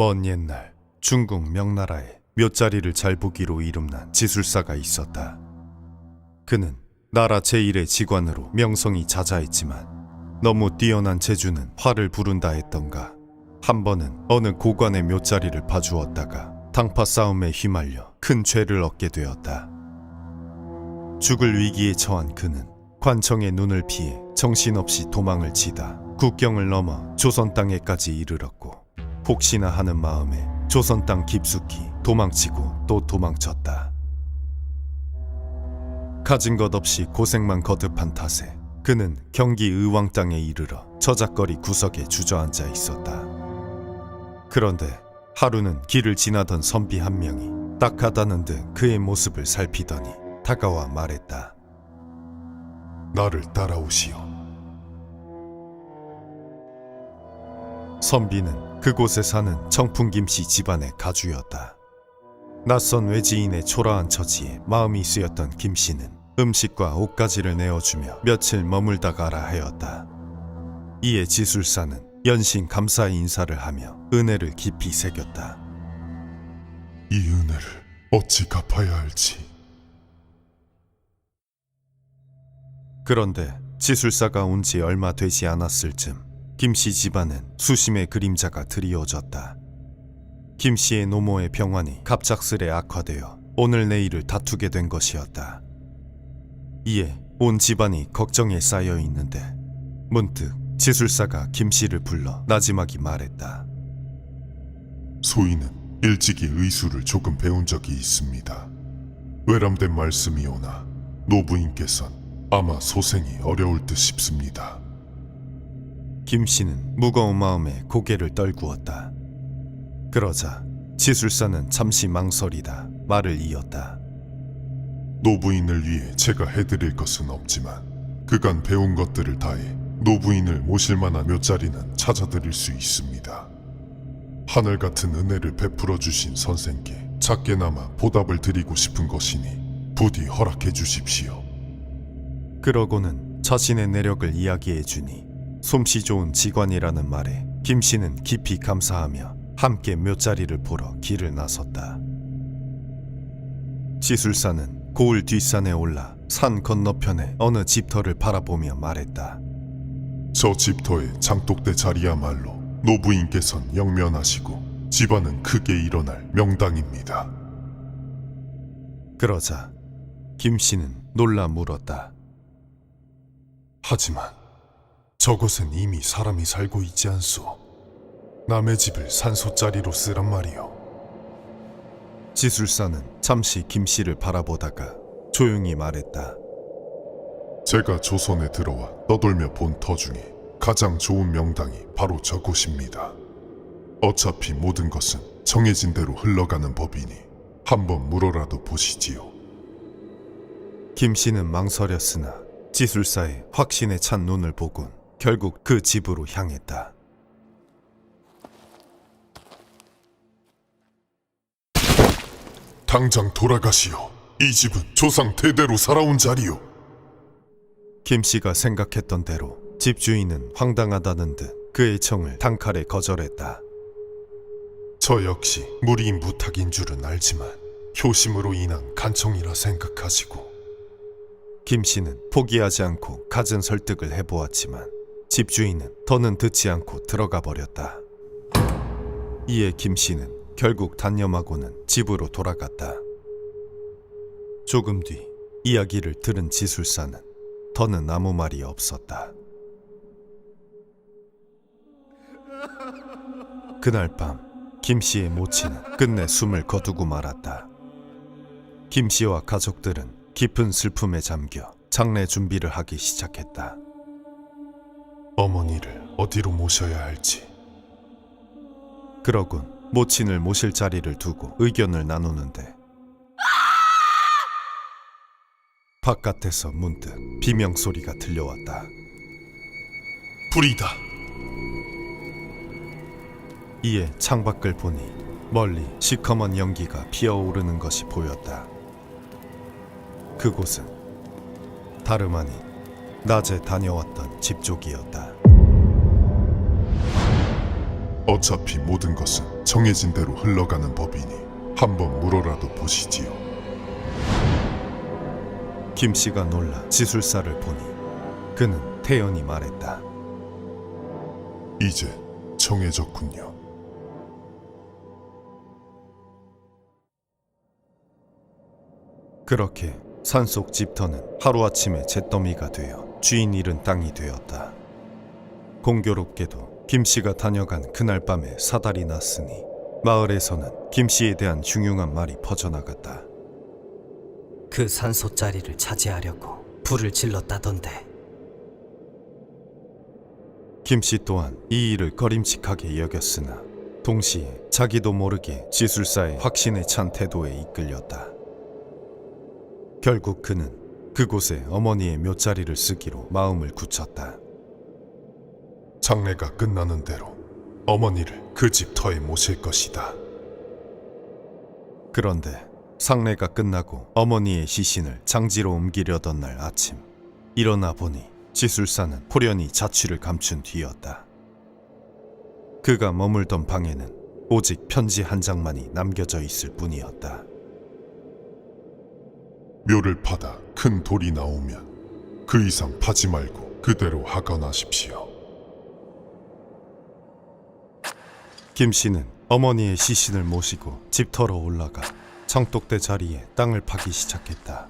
먼 옛날 중국 명나라에 묘자리를 잘 보기로 이름난 지술사가 있었다. 그는 나라 제1의 직관으로 명성이 자자했지만 너무 뛰어난 재주는 화를 부른다 했던가 한 번은 어느 고관의 묘자리를 봐주었다가 당파 싸움에 휘말려 큰 죄를 얻게 되었다. 죽을 위기에 처한 그는 관청의 눈을 피해 정신없이 도망을 치다 국경을 넘어 조선 땅에까지 이르렀고 혹시나 하는 마음에 조선 땅 깊숙이 도망치고 또 도망쳤다. 가진 것 없이 고생만 거듭한 탓에 그는 경기 의왕 땅에 이르러 저작거리 구석에 주저앉아 있었다. 그런데 하루는 길을 지나던 선비 한 명이 딱하다는 듯 그의 모습을 살피더니 다가와 말했다. 나를 따라오시오. 선비는 그곳에 사는 청풍김씨 집안의 가주였다. 낯선 외지인의 초라한 처지에 마음이 쓰였던 김씨는 음식과 옷가지를 내어주며 며칠 머물다 가라 하였다. 이에 지술사는 연신 감사의 인사를 하며 은혜를 깊이 새겼다. 이 은혜를 어찌 갚아야 할지. 그런데 지술사가 온 지 얼마 되지 않았을 즈음 김씨 집안은 수심의 그림자가 드리워졌다. 김씨의 노모의 병환이 갑작스레 악화되어 오늘 내일을 다투게 된 것이었다. 이에 온 집안이 걱정에 쌓여 있는데 문득 지술사가 김씨를 불러 나지막이 말했다. 소인은 일찍이 의술을 조금 배운 적이 있습니다. 외람된 말씀이오나 노부인께선 아마 소생이 어려울 듯 싶습니다. 김씨는 무거운 마음에 고개를 떨구었다. 그러자 지술사는 잠시 망설이다 말을 이었다. 노부인을 위해 제가 해드릴 것은 없지만 그간 배운 것들을 다해 노부인을 모실 만한 묘자리는 찾아드릴 수 있습니다. 하늘 같은 은혜를 베풀어 주신 선생께 작게나마 보답을 드리고 싶은 것이니 부디 허락해 주십시오. 그러고는 자신의 내력을 이야기해 주니 솜씨 좋은 직관이라는 말에 김씨는 깊이 감사하며 함께 묘자리를 보러 길을 나섰다. 지술사는 고을 뒷산에 올라 산 건너편의 어느 집터를 바라보며 말했다. 저 집터의 장독대 자리야말로 노부인께선 영면하시고 집안은 크게 일어날 명당입니다. 그러자 김씨는 놀라 물었다. 하지만 저곳엔 이미 사람이 살고 있지 않소. 남의 집을 산소짜리로 쓰란 말이오. 지술사는 잠시 김씨를 바라보다가 조용히 말했다. 제가 조선에 들어와 떠돌며 본 터 중에 가장 좋은 명당이 바로 저곳입니다. 어차피 모든 것은 정해진 대로 흘러가는 법이니 한번 물어라도 보시지요. 김씨는 망설였으나 지술사의 확신에 찬 눈을 보곤 결국 그 집으로 향했다. 당장 돌아가시오. 이 집은 조상 대대로 살아온 자리요. 김씨가 생각했던 대로 집주인은 황당하다는 듯 그의 청을 단칼에 거절했다. 저 역시 무리무탁인 줄은 알지만 효심으로 인한 간청이라 생각하시고. 김씨는 포기하지 않고 갖은 설득을 해보았지만 집주인은 더는 듣지 않고 들어가 버렸다. 이에 김씨는 결국 단념하고는 집으로 돌아갔다. 조금 뒤 이야기를 들은 지술사는 더는 아무 말이 없었다. 그날 밤 김씨의 모친은 끝내 숨을 거두고 말았다. 김씨와 가족들은 깊은 슬픔에 잠겨 장례 준비를 하기 시작했다. 어머니를 어디로 모셔야 할지. 그러곤 모친을 모실 자리를 두고 의견을 나누는데 바깥에서 문득 비명소리가 들려왔다. 불이다. 이에 창밖을 보니 멀리 시커먼 연기가 피어오르는 것이 보였다. 그곳은 다름 아닌 낮에 다녀왔던 집 쪽이었다. 어차피 모든 것은 정해진 대로 흘러가는 법이니 한번 물어라도 보시지요. 김씨가 놀라 지술사를 보니 그는 태연히 말했다. 이제 정해졌군요. 그렇게 산속 집터는 하루아침에 잿더미가 되어 주인 잃은 땅이 되었다. 공교롭게도 김씨가 다녀간 그날 밤에 사달이 났으니 마을에서는 김씨에 대한 흉흉한 말이 퍼져나갔다. 그 산소 자리를 차지하려고 불을 질렀다던데. 김씨 또한 이 일을 꺼림칙하게 여겼으나 동시에 자기도 모르게 지술사의 확신에 찬 태도에 이끌렸다. 결국 그는 그곳에 어머니의 묘자리를 쓰기로 마음을 굳혔다. 장례가 끝나는 대로 어머니를 그 집 터에 모실 것이다. 그런데 상례가 끝나고 어머니의 시신을 장지로 옮기려던 날 아침, 일어나 보니 지술사는 호련히 자취를 감춘 뒤였다. 그가 머물던 방에는 오직 편지 한 장만이 남겨져 있을 뿐이었다. 묘를 파다 큰 돌이 나오면 그 이상 파지 말고 그대로 하관하십시오. 김씨는 어머니의 시신을 모시고 집터로 올라가 청독대 자리에 땅을 파기 시작했다.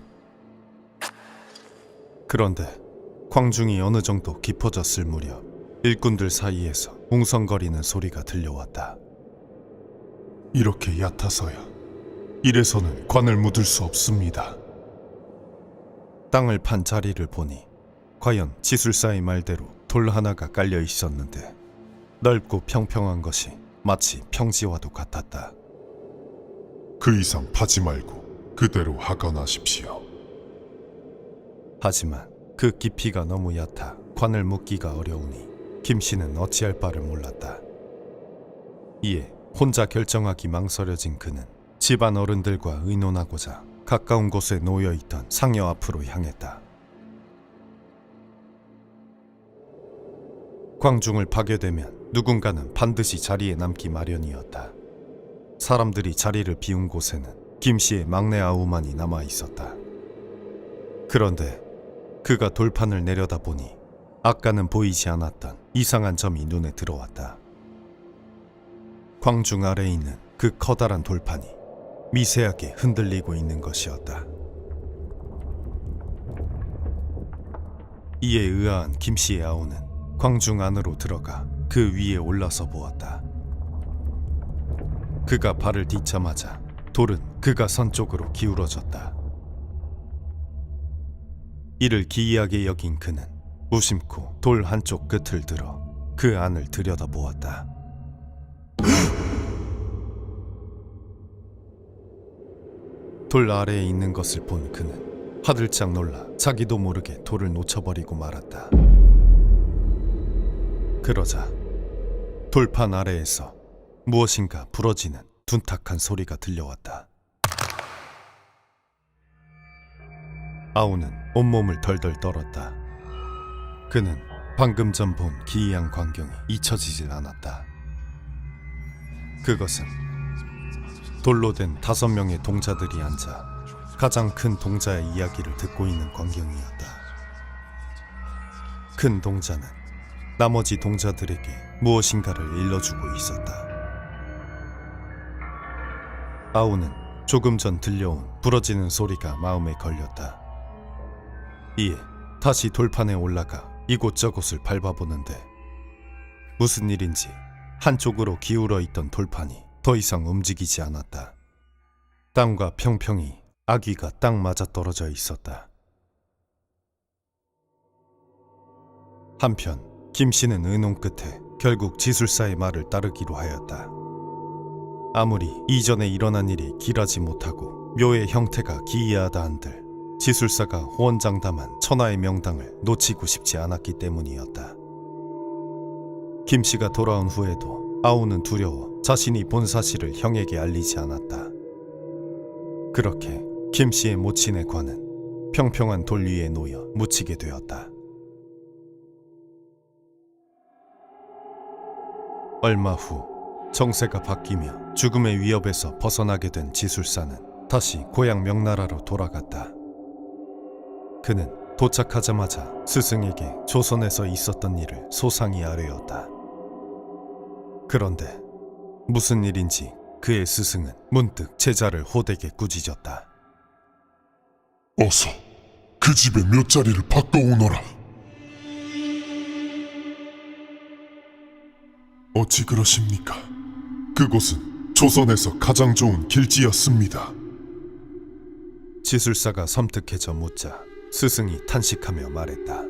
그런데 광중이 어느 정도 깊어졌을 무렵 일꾼들 사이에서 웅성거리는 소리가 들려왔다. 이렇게 얕아서야 이래서는 관을 묻을 수 없습니다. 땅을 판 자리를 보니 과연 지술사의 말대로 돌 하나가 깔려 있었는데 넓고 평평한 것이 마치 평지와도 같았다. 그 이상 파지 말고 그대로 하관하십시오. 하지만 그 깊이가 너무 얕아 관을 묻기가 어려우니 김씨는 어찌할 바를 몰랐다. 이에 혼자 결정하기 망설여진 그는 집안 어른들과 의논하고자 가까운 곳에 놓여있던 상여 앞으로 향했다. 광중을 파게 되면 누군가는 반드시 자리에 남기 마련이었다. 사람들이 자리를 비운 곳에는 김씨의 막내 아우만이 남아 있었다. 그런데 그가 돌판을 내려다보니 아까는 보이지 않았던 이상한 점이 눈에 들어왔다. 광중 아래에 있는 그 커다란 돌판이 미세하게 흔들리고 있는 것이었다. 이에 의아한 김씨의 아우는 광중 안으로 들어가 그 위에 올라서 보았다. 그가 발을 딛자마자 돌은 그가 선 쪽으로 기울어졌다. 이를 기이하게 여긴 그는 무심코 돌 한쪽 끝을 들어 그 안을 들여다보았다. 돌 아래에 있는 것을 본 그는 화들짝 놀라 자기도 모르게 돌을 놓쳐버리고 말았다. 그러자 돌판 아래에서 무엇인가 부러지는 둔탁한 소리가 들려왔다. 아우는 온몸을 덜덜 떨었다. 그는 방금 전 본 기이한 광경이 잊혀지질 않았다. 그것은 돌로 된 5명의 동자들이 앉아 가장 큰 동자의 이야기를 듣고 있는 광경이었다. 큰 동자는 나머지 동자들에게 무엇인가를 일러주고 있었다. 아우는 조금 전 들려온 부러지는 소리가 마음에 걸렸다. 이에 다시 돌판에 올라가 이곳저곳을 밟아보는데 무슨 일인지 한쪽으로 기울어 있던 돌판이 더 이상 움직이지 않았다. 땅과 평평히 아귀가 딱 맞아떨어져 있었다. 한편 김씨는 의논 끝에 결국 지술사의 말을 따르기로 하였다. 아무리 이전에 일어난 일이 길하지 못하고 묘의 형태가 기이하다 한들 지술사가 호언장담한 천하의 명당을 놓치고 싶지 않았기 때문이었다. 김씨가 돌아온 후에도 아우는 두려워 자신이 본 사실을 형에게 알리지 않았다. 그렇게 김씨의 모친의 관은 평평한 돌 위에 놓여 묻히게 되었다. 얼마 후 정세가 바뀌며 죽음의 위협에서 벗어나게 된 지술사는 다시 고향 명나라로 돌아갔다. 그는 도착하자마자 스승에게 조선에서 있었던 일을 소상히 아뢰었다. 그런데 무슨 일인지 그의 스승은 문득 제자를 호되게 꾸짖었다. 어서 그 집의 몇 자리를 바꿔오너라. 어찌 그러십니까? 그곳은 조선에서 가장 좋은 길지였습니다. 지술사가 섬뜩해져 묻자 스승이 탄식하며 말했다.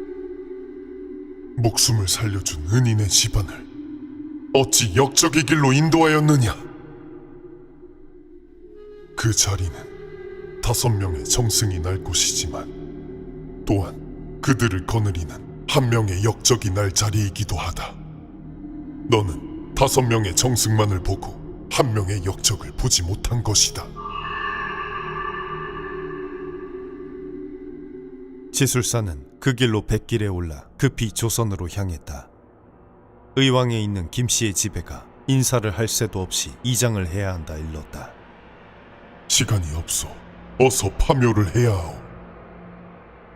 목숨을 살려준 은인의 집안을 어찌 역적의 길로 인도하였느냐? 그 자리는 5명의 정승이 날 곳이지만 또한 그들을 거느리는 1명의 역적이 날 자리이기도 하다. 너는 5명의 정승만을 보고 1명의 역적을 보지 못한 것이다. 지술사는 그 길로 뱃길에 올라 급히 조선으로 향했다. 의왕에 있는 김씨의 집에가 인사를 할 새도 없이 이장을 해야 한다 일렀다. 시간이 없소. 어서 파묘를 해야 하오.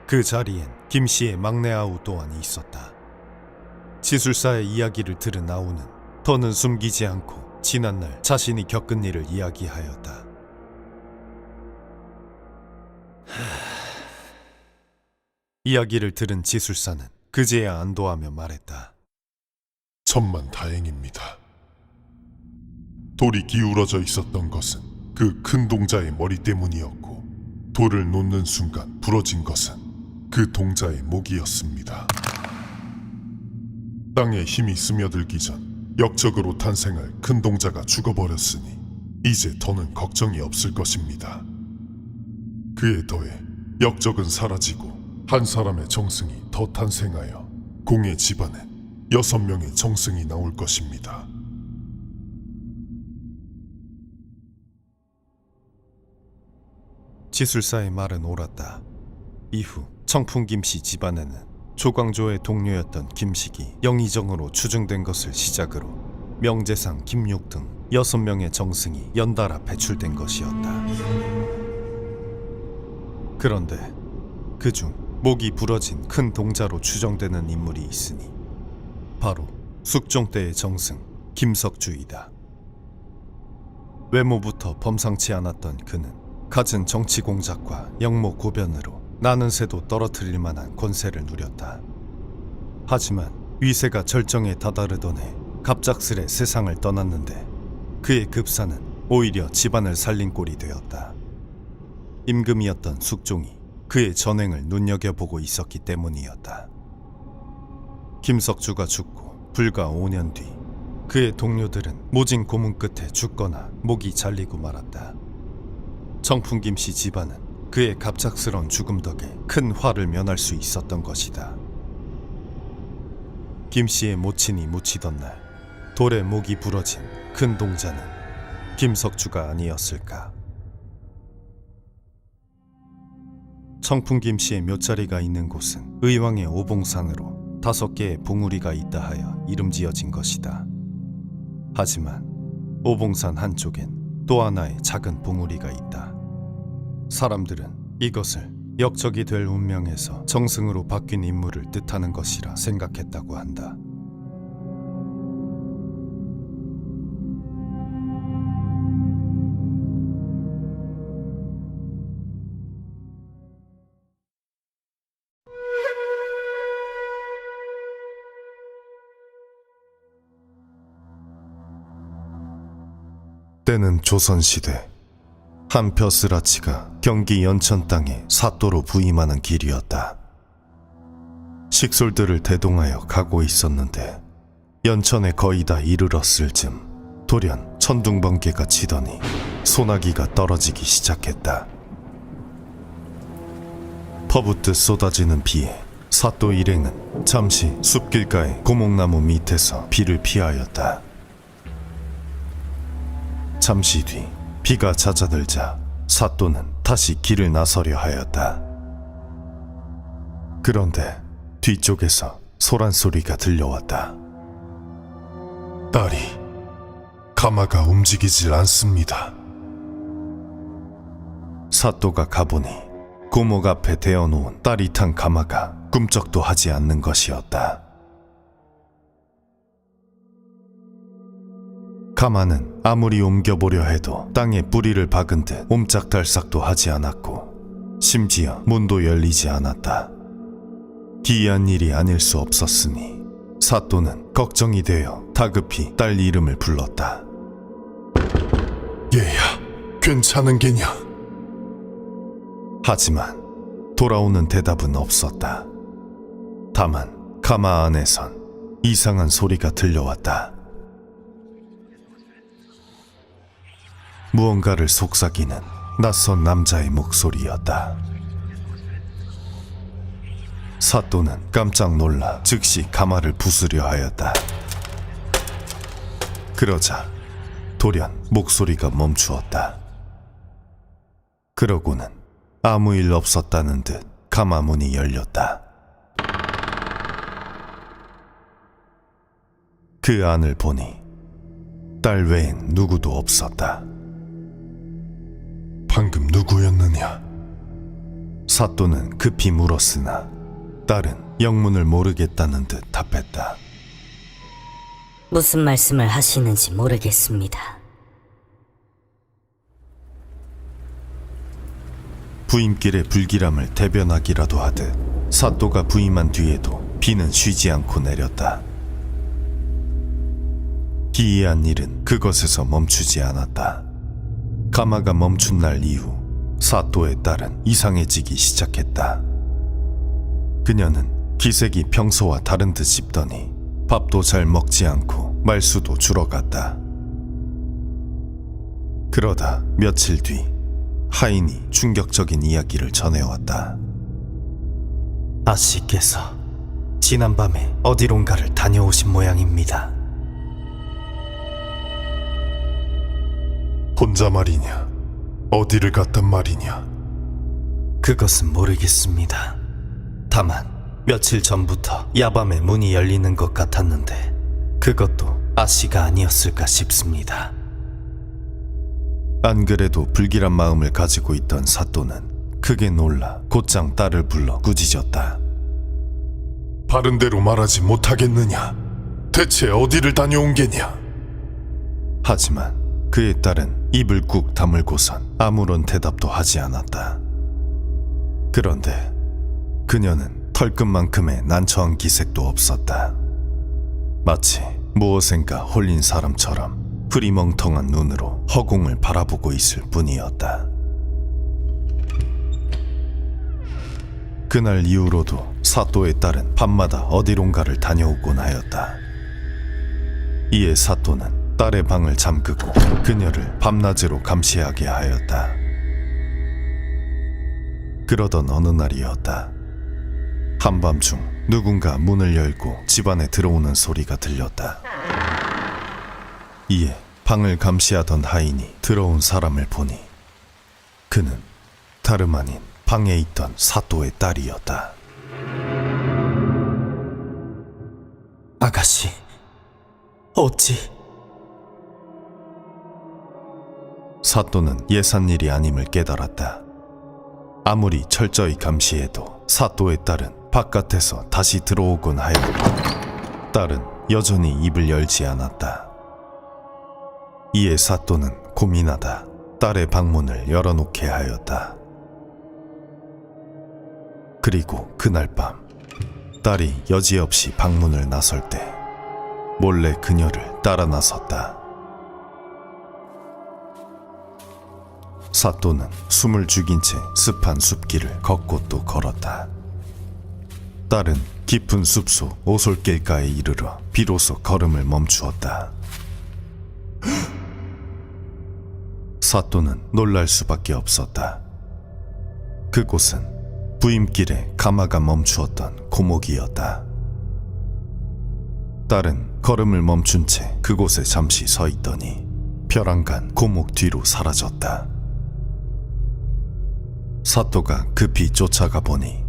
그 자리엔 김씨의 막내 아우 또한 있었다. 지술사의 이야기를 들은 아우는 더는 숨기지 않고 지난날 자신이 겪은 일을 이야기하였다. 이야기를 들은 지술사는 그제야 안도하며 말했다. 천만 다행입니다. 돌이 기울어져 있었던 것은 그 큰 동자의 머리 때문이었고, 돌을 놓는 순간 부러진 것은 그 동자의 목이었습니다. 땅에 힘이 스며들기 전 역적으로 탄생할 큰 동자가 죽어버렸으니 이제 더는 걱정이 없을 것입니다. 그에 더해 역적은 사라지고 한 사람의 정승이 더 탄생하여 공의 집안에 6명의 정승이 나올 것입니다. 지술사의 말은 옳았다. 이후 청풍 김씨 집안에는 조광조의 동료였던 김식이 영의정으로 추증된 것을 시작으로 명재상, 김육 등 6명의 정승이 연달아 배출된 것이었다. 그런데 그중 목이 부러진 큰 동자로 추정되는 인물이 있으니 바로 숙종 때의 정승 김석주이다. 외모부터 범상치 않았던 그는 갖은 정치 공작과 영모 고변으로 나는 새도 떨어뜨릴 만한 권세를 누렸다. 하지만 위세가 절정에 다다르던 해 갑작스레 세상을 떠났는데 그의 급사는 오히려 집안을 살린 꼴이 되었다. 임금이었던 숙종이 그의 전행을 눈여겨보고 있었기 때문이었다. 김석주가 죽고 불과 5년 뒤 그의 동료들은 모진 고문 끝에 죽거나 목이 잘리고 말았다. 청풍 김씨 집안은 그의 갑작스러운 죽음 덕에 큰 화를 면할 수 있었던 것이다. 김씨의 모친이 묻히던 날 돌에 목이 부러진 큰 동자는 김석주가 아니었을까. 청풍 김씨의 묘자리가 있는 곳은 의왕의 오봉산으로 5개의 봉우리가 있다 하여 이름 지어진 것이다. 하지만 오봉산 한쪽엔 또 하나의 작은 봉우리가 있다. 사람들은 이것을 역적이 될 운명에서 정승으로 바뀐 인물을 뜻하는 것이라 생각했다고 한다. 때는 조선시대. 한 벼슬아치가 경기 연천 땅에 사또로 부임하는 길이었다. 식솔들을 대동하여 가고 있었는데 연천에 거의 다 이르렀을 즈음 돌연 천둥번개가 치더니 소나기가 떨어지기 시작했다. 퍼붓듯 쏟아지는 비에 사또 일행은 잠시 숲길가의 고목나무 밑에서 비를 피하였다. 잠시 뒤 비가 잦아들자 사또는 다시 길을 나서려 하였다. 그런데 뒤쪽에서 소란 소리가 들려왔다. 딸이 가마가 움직이질 않습니다. 사또가 가보니 고목 앞에 대어놓은 따릿한 가마가 꿈쩍도 하지 않는 것이었다. 가마는 아무리 옮겨보려 해도 땅에 뿌리를 박은 듯 옴짝달싹도 하지 않았고 심지어 문도 열리지 않았다. 기이한 일이 아닐 수 없었으니 사또는 걱정이 되어 다급히 딸 이름을 불렀다. 얘야, 괜찮은 게냐? 하지만 돌아오는 대답은 없었다. 다만 가마 안에선 이상한 소리가 들려왔다. 무언가를 속삭이는 낯선 남자의 목소리였다. 사또는 깜짝 놀라 즉시 가마를 부수려 하였다. 그러자 돌연 목소리가 멈추었다. 그러고는 아무 일 없었다는 듯 가마 문이 열렸다. 그 안을 보니 딸 외엔 누구도 없었다. 방금 누구였느냐? 사또는 급히 물었으나 딸은 영문을 모르겠다는 듯 답했다. 무슨 말씀을 하시는지 모르겠습니다. 부임길의 불길함을 대변하기라도 하듯 사또가 부임한 뒤에도 비는 쉬지 않고 내렸다. 기이한 일은 그것에서 멈추지 않았다. 가마가 멈춘 날 이후 사또의 딸은 이상해지기 시작했다. 그녀는 기색이 평소와 다른 듯 싶더니 밥도 잘 먹지 않고 말수도 줄어갔다. 그러다 며칠 뒤 하인이 충격적인 이야기를 전해왔다. 아씨께서 지난밤에 어디론가를 다녀오신 모양입니다. 혼자 말이냐? 어디를 갔단 말이냐? 그것은 모르겠습니다. 다만 며칠 전부터 야밤에 문이 열리는 것 같았는데 그것도 아씨가 아니었을까 싶습니다. 안 그래도 불길한 마음을 가지고 있던 사또는 크게 놀라 곧장 딸을 불러 꾸짖었다. 바른 대로 말하지 못하겠느냐? 대체 어디를 다녀온 게냐? 하지만 그의 딸은 입을 꾹 다물고선 아무런 대답도 하지 않았다. 그런데 그녀는 털끝만큼의 난처한 기색도 없었다. 마치 무엇인가 홀린 사람처럼 흐리멍텅한 눈으로 허공을 바라보고 있을 뿐이었다. 그날 이후로도 사또의 딸은 밤마다 어디론가를 다녀오곤 하였다. 이에 사또는 딸의 방을 잠그고 그녀를 밤낮으로 감시하게 하였다. 그러던 어느 날이었다. 한밤중 누군가 문을 열고 집안에 들어오는 소리가 들렸다. 이에 방을 감시하던 하인이 들어온 사람을 보니 그는 다름 아닌 방에 있던 사또의 딸이었다. 아가씨, 어찌? 사또는 예산 일이 아님을 깨달았다. 아무리 철저히 감시해도 사또의 딸은 바깥에서 다시 들어오곤 하였고 딸은 여전히 입을 열지 않았다. 이에 사또는 고민하다 딸의 방문을 열어놓게 하였다. 그리고 그날 밤 딸이 여지없이 방문을 나설 때 몰래 그녀를 따라 나섰다. 사또는 숨을 죽인 채 습한 숲길을 걷고 또 걸었다. 딸은 깊은 숲속 오솔길가에 이르러 비로소 걸음을 멈추었다. 사또는 놀랄 수밖에 없었다. 그곳은 부임길에 가마가 멈추었던 고목이었다. 딸은 걸음을 멈춘 채 그곳에 잠시 서 있더니 벼랑간 고목 뒤로 사라졌다. 사또가 급히 쫓아가 보니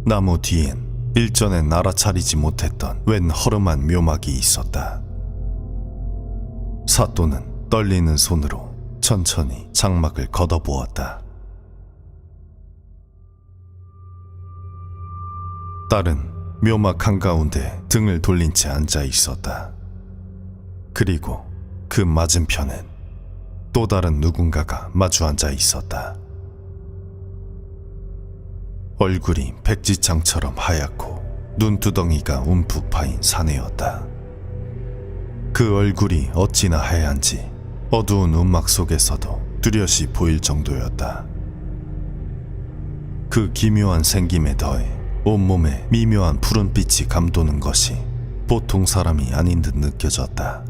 나무 뒤엔 일전엔 알아차리지 못했던 웬 허름한 묘막이 있었다. 사또는 떨리는 손으로 천천히 장막을 걷어보았다. 딸은 묘막 한가운데 등을 돌린 채 앉아 있었다. 그리고 그 맞은편엔 또 다른 누군가가 마주 앉아 있었다. 얼굴이 백지장처럼 하얗고 눈두덩이가 움푹 파인 사내였다. 그 얼굴이 어찌나 하얀지 어두운 음막 속에서도 뚜렷이 보일 정도였다. 그 기묘한 생김에 더해 온몸에 미묘한 푸른빛이 감도는 것이 보통 사람이 아닌 듯 느껴졌다.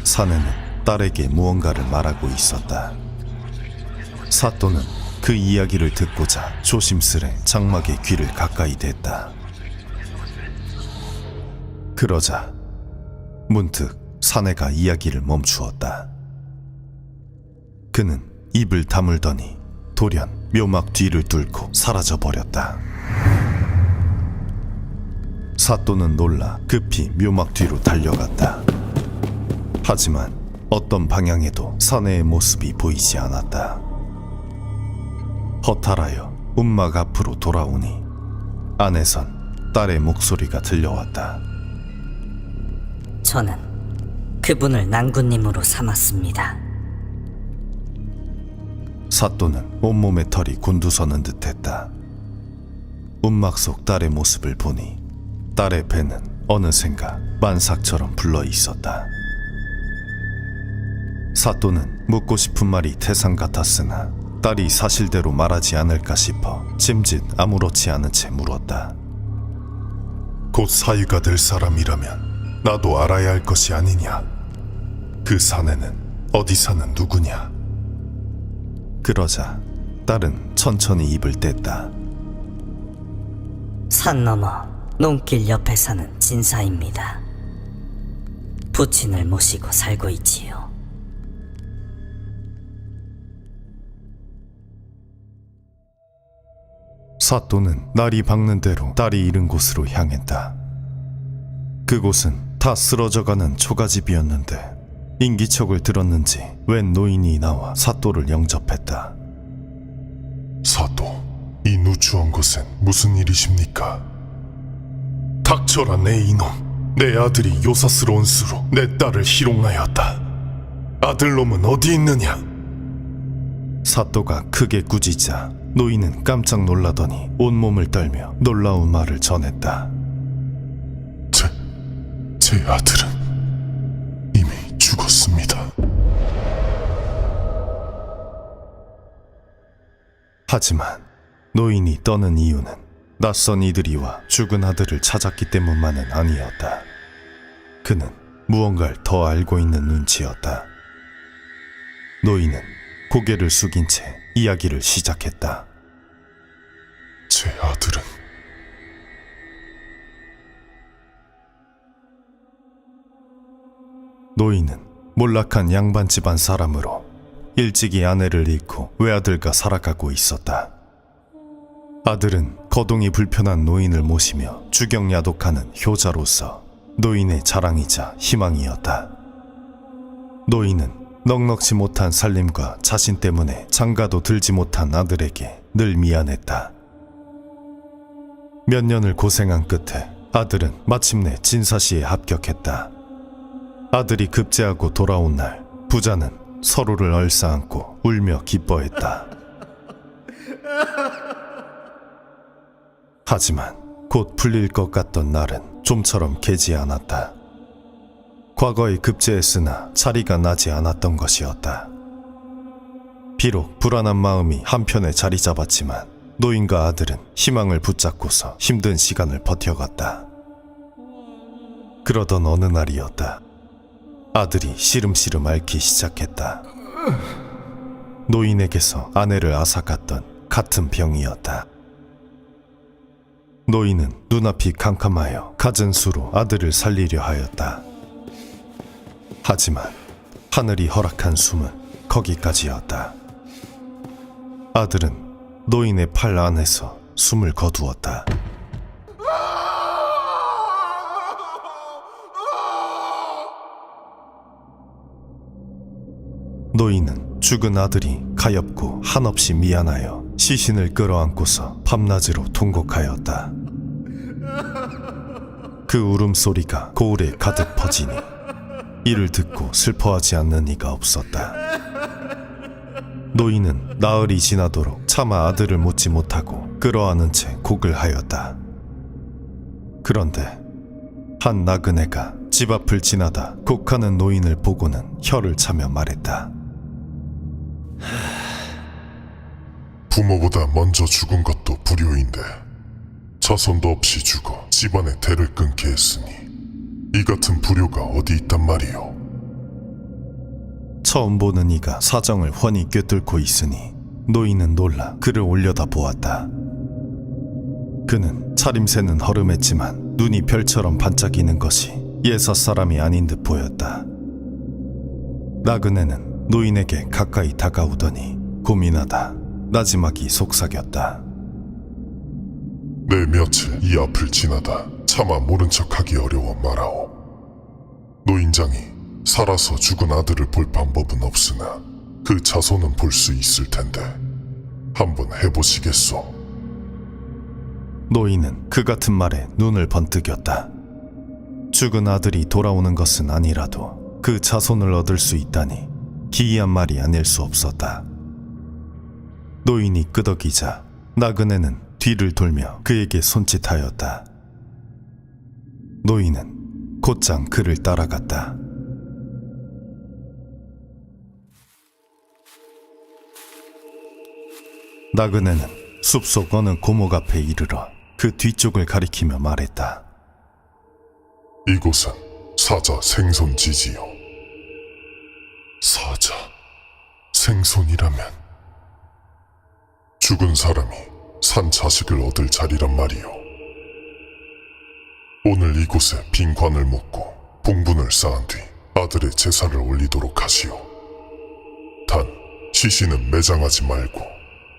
사내는 딸에게 무언가를 말하고 있었다. 사또는 그 이야기를 듣고자 조심스레 장막의 귀를 가까이 댔다. 그러자 문득 사내가 이야기를 멈추었다. 그는 입을 다물더니 돌연 묘막 뒤를 뚫고 사라져버렸다. 사또는 놀라 급히 묘막 뒤로 달려갔다. 하지만 어떤 방향에도 사내의 모습이 보이지 않았다. 허탈하여 움막 앞으로 돌아오니 안에선 딸의 목소리가 들려왔다. 저는 그분을 낭군님으로 삼았습니다. 사또는 온몸에 털이 곤두서는 듯했다. 움막 속 딸의 모습을 보니 딸의 배는 어느샌가 만삭처럼 불러 있었다. 사또는 묻고 싶은 말이 태산 같았으나 딸이 사실대로 말하지 않을까 싶어 짐짓 아무렇지 않은 채 물었다. 곧 사위가 될 사람이라면 나도 알아야 할 것이 아니냐? 그 사내는 어디 사는 누구냐? 그러자 딸은 천천히 입을 뗐다. 산 너머 논길 옆에 사는 진사입니다. 부친을 모시고 살고 있지요. 사또는 날이 밝는 대로 딸이 이른 곳으로 향했다. 그곳은 다 쓰러져가는 초가집이었는데 인기척을 들었는지 웬 노인이 나와 사또를 영접했다. 사또, 이 누추한 곳엔 무슨 일이십니까? 닥쳐라 내 이놈. 내 아들이 요사스러운 수로 내 딸을 희롱하였다. 아들놈은 어디 있느냐? 사또가 크게 꾸짖자 노인은 깜짝 놀라더니 온몸을 떨며 놀라운 말을 전했다. 제 아들은 이미 죽었습니다. 하지만 노인이 떠는 이유는 낯선 이들이와 죽은 아들을 찾았기 때문만은 아니었다. 그는 무언가를 더 알고 있는 눈치였다. 노인은 고개를 숙인 채 이야기를 시작했다. 제 아들은 노인은 몰락한 양반 집안 사람으로 일찍이 아내를 잃고 외아들과 살아가고 있었다. 아들은 거동이 불편한 노인을 모시며 주경야독하는 효자로서 노인의 자랑이자 희망이었다. 노인은 넉넉지 못한 살림과 자신 때문에 장가도 들지 못한 아들에게 늘 미안했다. 몇 년을 고생한 끝에 아들은 마침내 진사시에 합격했다. 아들이 급제하고 돌아온 날 부자는 서로를 얼싸안고 울며 기뻐했다. 하지만 곧 풀릴 것 같던 날은 좀처럼 개지 않았다. 과거에 급제했으나 자리가 나지 않았던 것이었다. 비록 불안한 마음이 한편에 자리 잡았지만 노인과 아들은 희망을 붙잡고서 힘든 시간을 버텨갔다. 그러던 어느 날이었다. 아들이 시름시름 앓기 시작했다. 노인에게서 아내를 앗아갔던 같은 병이었다. 노인은 눈앞이 캄캄하여 갖은 수로 아들을 살리려 하였다. 하지만 하늘이 허락한 숨은 거기까지였다. 아들은 노인의 팔 안에서 숨을 거두었다. 노인은 죽은 아들이 가엾고 한없이 미안하여 시신을 끌어안고서 밤낮으로 통곡하였다. 그 울음소리가 고울에 가득 퍼지니 이를 듣고 슬퍼하지 않는 이가 없었다. 노인은 나흘이 지나도록 차마 아들을 묻지 못하고 끌어안은 채 곡을 하였다. 그런데 한 나그네가 집 앞을 지나다 곡하는 노인을 보고는 혀를 차며 말했다. 부모보다 먼저 죽은 것도 불효인데 자손도 없이 죽어 집안의 대를 끊게 했으니 이 같은 불효가 어디 있단 말이오. 처음 보는 이가 사정을 훤히 꿰뚫고 있으니 노인은 놀라 그를 올려다 보았다. 그는 차림새는 허름했지만 눈이 별처럼 반짝이는 것이 예사 사람이 아닌 듯 보였다. 나그네는 노인에게 가까이 다가오더니 고민하다 나지막이 속삭였다. 내 며칠 이 앞을 지나다 차마 모른 척하기 어려워 말하오. 노인장이 살아서 죽은 아들을 볼 방법은 없으나 그 자손은 볼 수 있을 텐데 한번 해보시겠소? 노인은 그 같은 말에 눈을 번뜩였다. 죽은 아들이 돌아오는 것은 아니라도 그 자손을 얻을 수 있다니 기이한 말이 아닐 수 없었다. 노인이 끄덕이자 나그네는 뒤를 돌며 그에게 손짓하였다. 노인은 곧장 그를 따라갔다. 나그네는 숲속 어느 고목 앞에 이르러 그 뒤쪽을 가리키며 말했다. 이곳은 사자 생손지지요. 사자 생손이라면 죽은 사람이 산 자식을 얻을 자리란 말이요. 오늘 이곳에 빈 관을 묻고 봉분을 쌓은 뒤 아들의 제사를 올리도록 하시오. 단 시신은 매장하지 말고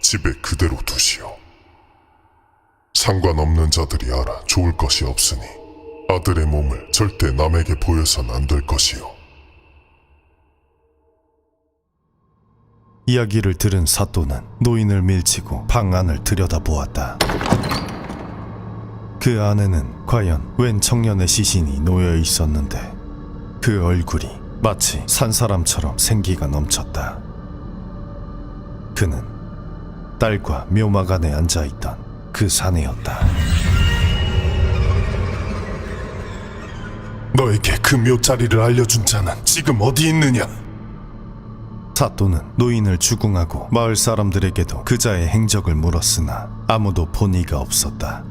집에 그대로 두시오. 상관없는 자들이 알아 좋을 것이 없으니 아들의 몸을 절대 남에게 보여선 안 될 것이오. 이야기를 들은 사또는 노인을 밀치고 방 안을 들여다보았다. 그 안에는 과연 웬 청년의 시신이 놓여 있었는데 그 얼굴이 마치 산 사람처럼 생기가 넘쳤다. 그는 딸과 묘막 안에 앉아있던 그 사내였다. 너에게 그 묘자리를 알려준 자는 지금 어디 있느냐? 사또는 노인을 추궁하고 마을 사람들에게도 그자의 행적을 물었으나 아무도 본 이가 없었다.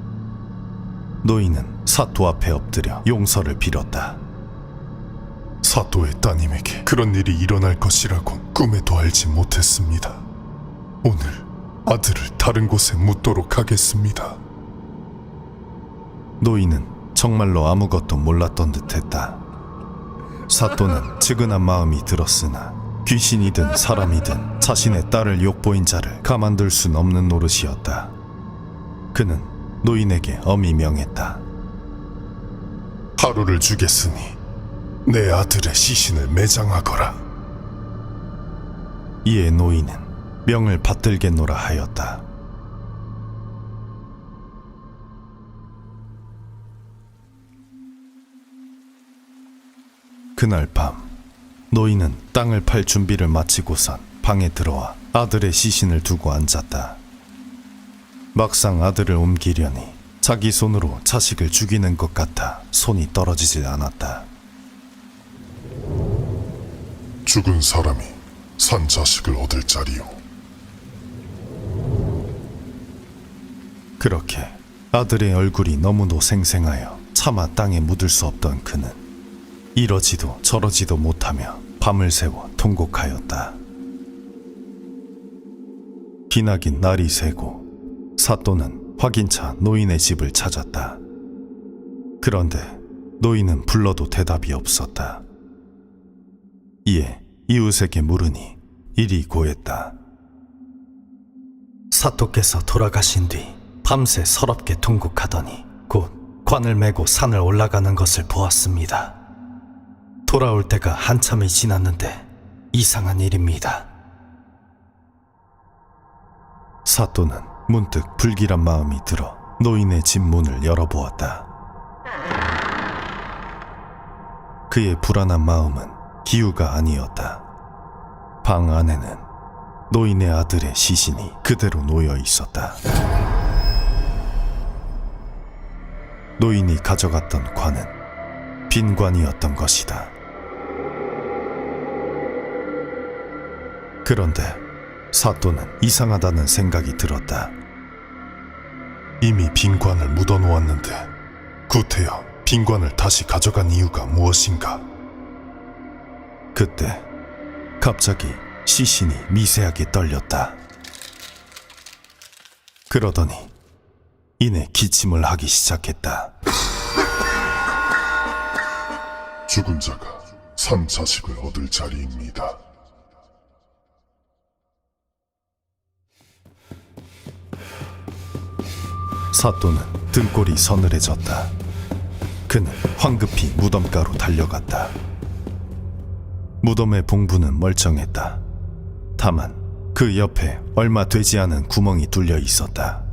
노인은 사또 앞에 엎드려 용서를 빌었다. 사또의 따님에게 그런 일이 일어날 것이라곤 꿈에도 알지 못했습니다. 오늘 아들을 다른 곳에 묻도록 하겠습니다. 노인은 정말로 아무것도 몰랐던 듯했다. 사또는 측은한 마음이 들었으나 귀신이든 사람이든 자신의 딸을 욕보인 자를 가만둘 순 없는 노릇이었다. 그는 노인에게 엄히 명했다. 하루를 주겠으니 내 아들의 시신을 매장하거라. 이에 노인은 명을 받들겠노라 하였다. 그날 밤 노인은 땅을 팔 준비를 마치고선 방에 들어와 아들의 시신을 두고 앉았다. 막상 아들을 옮기려니 자기 손으로 자식을 죽이는 것 같아 손이 떨어지질 않았다. 죽은 사람이 산 자식을 얻을 자리요. 그렇게 아들의 얼굴이 너무도 생생하여 차마 땅에 묻을 수 없던 그는 이러지도 저러지도 못하며 밤을 새워 통곡하였다. 기나긴 날이 새고 사또는 확인차 노인의 집을 찾았다. 그런데 노인은 불러도 대답이 없었다. 이에 이웃에게 물으니 일이 고했다. 사또께서 돌아가신 뒤 밤새 서럽게 통곡하더니 곧 관을 메고 산을 올라가는 것을 보았습니다. 돌아올 때가 한참이 지났는데 이상한 일입니다. 사또는 문득 불길한 마음이 들어 노인의 집 문을 열어보았다. 그의 불안한 마음은 기우가 아니었다. 방 안에는 노인의 아들의 시신이 그대로 놓여 있었다. 노인이 가져갔던 관은 빈 관이었던 것이다. 그런데 사또는 이상하다는 생각이 들었다. 이미 빈 관을 묻어놓았는데 구태여 빈 관을 다시 가져간 이유가 무엇인가? 그때 갑자기 시신이 미세하게 떨렸다. 그러더니 이내 기침을 하기 시작했다. 죽은 자가 산 자식을 얻을 자리입니다. 사또는 등골이 서늘해졌다. 그는 황급히 무덤가로 달려갔다. 무덤의 봉부는 멀쩡했다. 다만 그 옆에 얼마 되지 않은 구멍이 뚫려 있었다.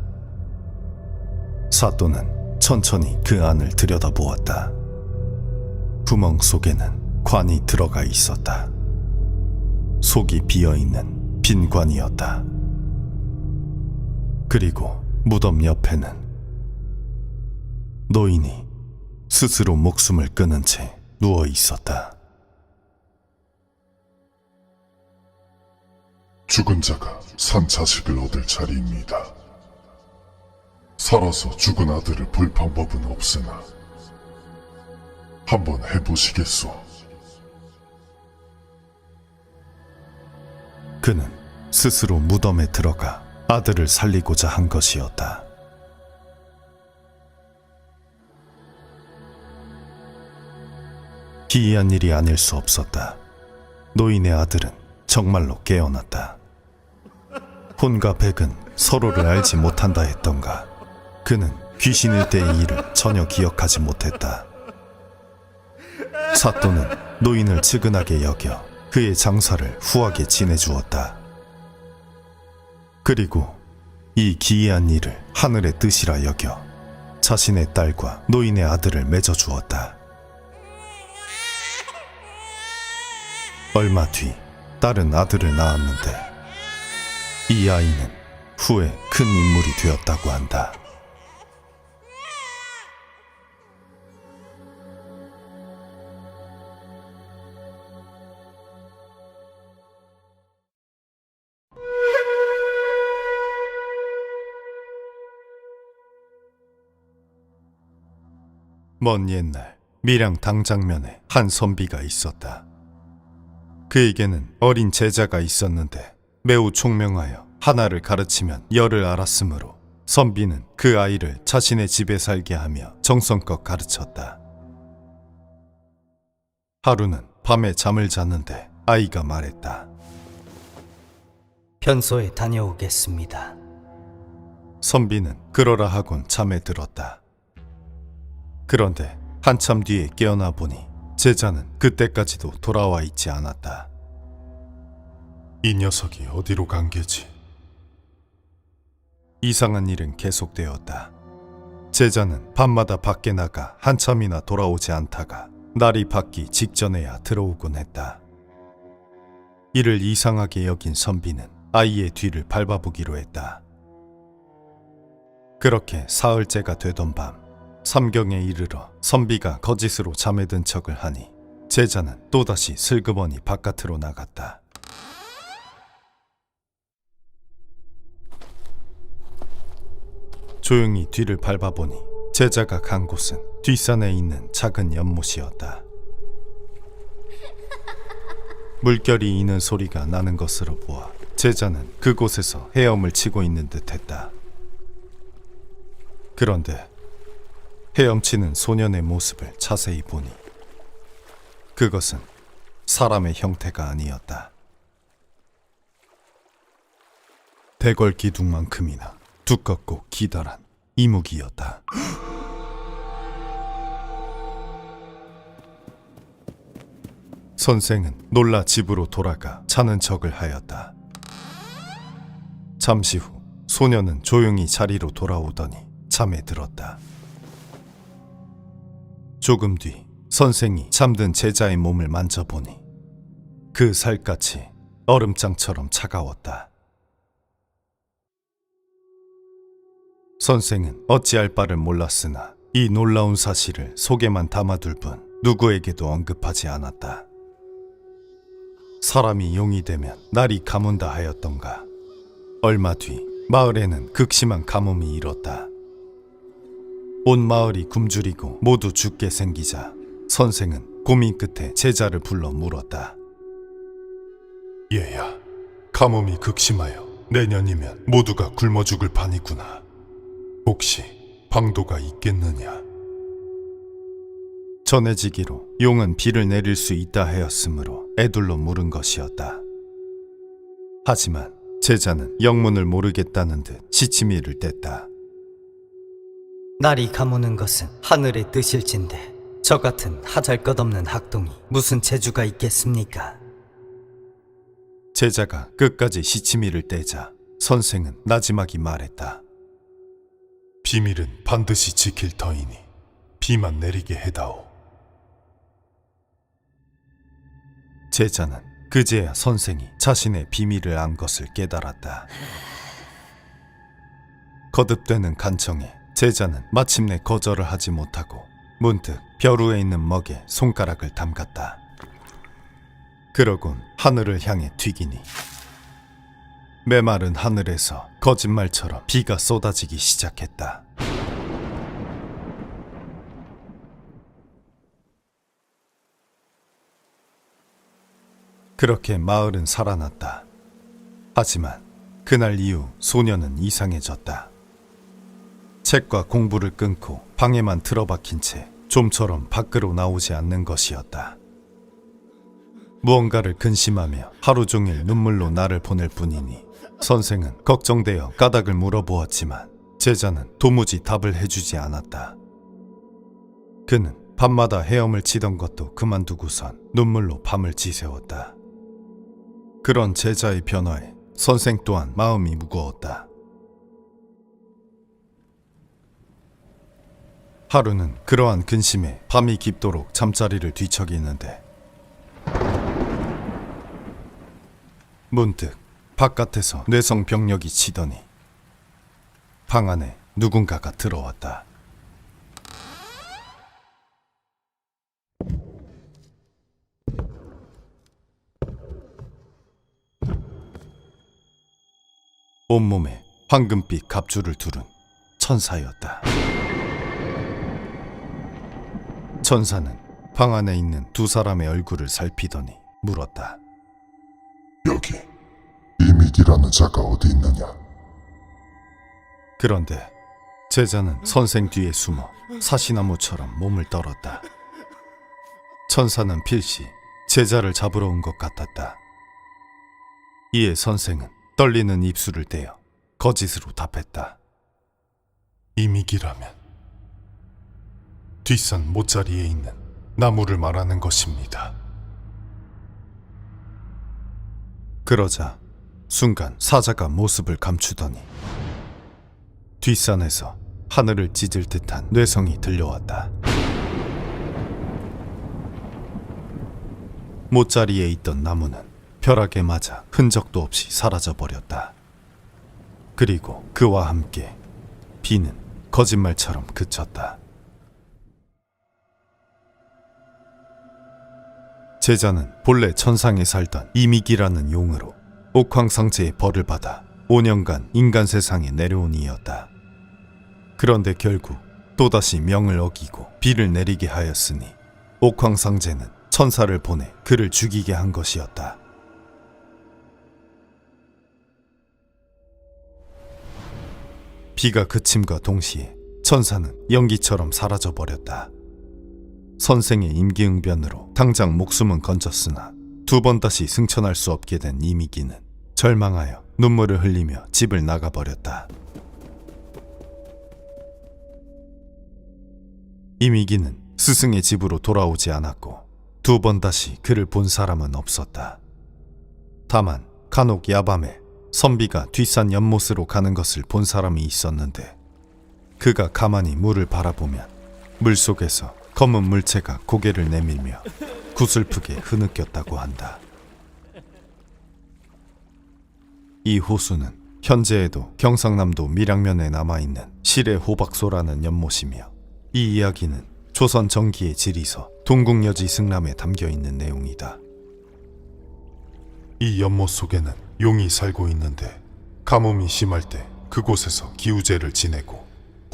사또는 천천히 그 안을 들여다보았다. 구멍 속에는 관이 들어가 있었다. 속이 비어있는 빈 관이었다. 그리고 무덤 옆에는 노인이 스스로 목숨을 끊은 채 누워 있었다. 죽은 자가 산 자식을 얻을 자리입니다. 살아서 죽은 아들을 볼 방법은 없으나 한번 해보시겠소? 그는 스스로 무덤에 들어가 아들을 살리고자 한 것이었다. 기이한 일이 아닐 수 없었다. 노인의 아들은 정말로 깨어났다. 혼과 백은 서로를 알지 못한다 했던가. 그는 귀신일 때의 일을 전혀 기억하지 못했다. 사또는 노인을 측은하게 여겨 그의 장사를 후하게 지내주었다. 그리고 이 기이한 일을 하늘의 뜻이라 여겨 자신의 딸과 노인의 아들을 맺어주었다. 얼마 뒤 딸은 아들을 낳았는데 이 아이는 후에 큰 인물이 되었다고 한다. 먼 옛날 밀양 당장면에 한 선비가 있었다. 그에게는 어린 제자가 있었는데 매우 총명하여 하나를 가르치면 열을 알았으므로 선비는 그 아이를 자신의 집에 살게 하며 정성껏 가르쳤다. 하루는 밤에 잠을 잤는데 아이가 말했다. 편소에 다녀오겠습니다. 선비는 그러라 하곤 잠에 들었다. 그런데 한참 뒤에 깨어나 보니 제자는 그때까지도 돌아와 있지 않았다. 이 녀석이 어디로 간 게지? 이상한 일은 계속되었다. 제자는 밤마다 밖에 나가 한참이나 돌아오지 않다가 날이 밝기 직전에야 들어오곤 했다. 이를 이상하게 여긴 선비는 아이의 뒤를 밟아보기로 했다. 그렇게 사흘째가 되던 밤 삼경에 이르러 선비가 거짓으로 잠에 든 척을 하니 제자는 또다시 슬그머니 바깥으로 나갔다. 조용히 뒤를 밟아보니 제자가 간 곳은 뒷산에 있는 작은 연못이었다. 물결이 이는 소리가 나는 것으로 보아 제자는 그곳에서 헤엄을 치고 있는 듯했다. 그런데 헤엄치는 소년의 모습을 자세히 보니 그것은 사람의 형태가 아니었다. 대궐 기둥만큼이나 두껍고 기다란 이묵이었다. 선생은 놀라 집으로 돌아가 자는 척을 하였다. 잠시 후 소녀는 조용히 자리로 돌아오더니 잠에 들었다. 조금 뒤 선생이 잠든 제자의 몸을 만져보니 그 살갗이 얼음장처럼 차가웠다. 선생은 어찌할 바를 몰랐으나 이 놀라운 사실을 속에만 담아둘 뿐 누구에게도 언급하지 않았다. 사람이 용이 되면 날이 가문다 하였던가. 얼마 뒤 마을에는 극심한 가뭄이 일었다. 온 마을이 굶주리고 모두 죽게 생기자 선생은 고민 끝에 제자를 불러 물었다. 얘야, 가뭄이 극심하여 내년이면 모두가 굶어 죽을 판이구나. 혹시 방도가 있겠느냐? 전해지기로 용은 비를 내릴 수 있다 하였으므로 애둘러 물은 것이었다. 하지만 제자는 영문을 모르겠다는 듯 시치미를 뗐다. 날이 가무는 것은 하늘의 뜻일진데 저 같은 하잘것없는 학동이 무슨 재주가 있겠습니까? 제자가 끝까지 시치미를 떼자 선생은 나지막이 말했다. 비밀은 반드시 지킬 터이니 비만 내리게 해다오. 제자는 그제야 선생이 자신의 비밀을 안 것을 깨달았다. 거듭되는 간청에 제자는 마침내 거절을 하지 못하고 문득 벼루에 있는 먹에 손가락을 담갔다. 그러곤 하늘을 향해 튀기니 메마른 하늘에서 거짓말처럼 비가 쏟아지기 시작했다. 그렇게 마을은 살아났다. 하지만 그날 이후 소녀는 이상해졌다. 책과 공부를 끊고 방에만 틀어박힌 채 좀처럼 밖으로 나오지 않는 것이었다. 무언가를 근심하며 하루 종일 눈물로 나를 보낼 뿐이니 선생은 걱정되어 까닭을 물어보았지만 제자는 도무지 답을 해주지 않았다. 그는 밤마다 헤엄을 치던 것도 그만두고선 눈물로 밤을 지새웠다. 그런 제자의 변화에 선생 또한 마음이 무거웠다. 하루는 그러한 근심에 밤이 깊도록 잠자리를 뒤척이는데 문득 바깥에서 뇌성병력이 치더니 방 안에 누군가가 들어왔다. 온몸에 황금빛 갑주를 두른 천사였다. 천사는 방 안에 있는 두 사람의 얼굴을 살피더니 물었다. 여기 이믹이라는 자가 어디 있느냐? 그런데 제자는 선생 뒤에 숨어 사시나무처럼 몸을 떨었다. 천사는 필시 제자를 잡으러 온 것 같았다. 이에 선생은 떨리는 입술을 떼어 거짓으로 답했다. 이믹이라면 뒷산 모짜리에 있는 나무를 말하는 것입니다. 그러자 순간 사자가 모습을 감추더니 뒷산에서 하늘을 찢을 듯한 뇌성이 들려왔다. 모짜리에 있던 나무는 벼락에 맞아 흔적도 없이 사라져버렸다. 그리고 그와 함께 비는 거짓말처럼 그쳤다. 제자는 본래 천상에 살던 이믹이라는 용으로 옥황상제의 벌을 받아 5년간 인간 세상에 내려온 이였다. 그런데 결국 또다시 명을 어기고 비를 내리게 하였으니 옥황상제는 천사를 보내 그를 죽이게 한 것이었다. 비가 그침과 동시에 천사는 연기처럼 사라져버렸다. 선생의 임기응변으로 당장 목숨은 건졌으나 두 번 다시 승천할 수 없게 된 이미기는 절망하여 눈물을 흘리며 집을 나가버렸다. 이미기는 스승의 집으로 돌아오지 않았고 두 번 다시 그를 본 사람은 없었다. 다만 간혹 야밤에 선비가 뒷산 연못으로 가는 것을 본 사람이 있었는데 그가 가만히 물을 바라보면 물속에서 검은 물체가 고개를 내밀며 구슬프게 흐느꼈다고 한다. 이 호수는 현재에도 경상남도 밀양면에 남아있는 실의 호박소라는 연못이며 이 이야기는 조선 전기의 지리서 동국여지 승람에 담겨있는 내용이다. 이 연못 속에는 용이 살고 있는데 가뭄이 심할 때 그곳에서 기우제를 지내고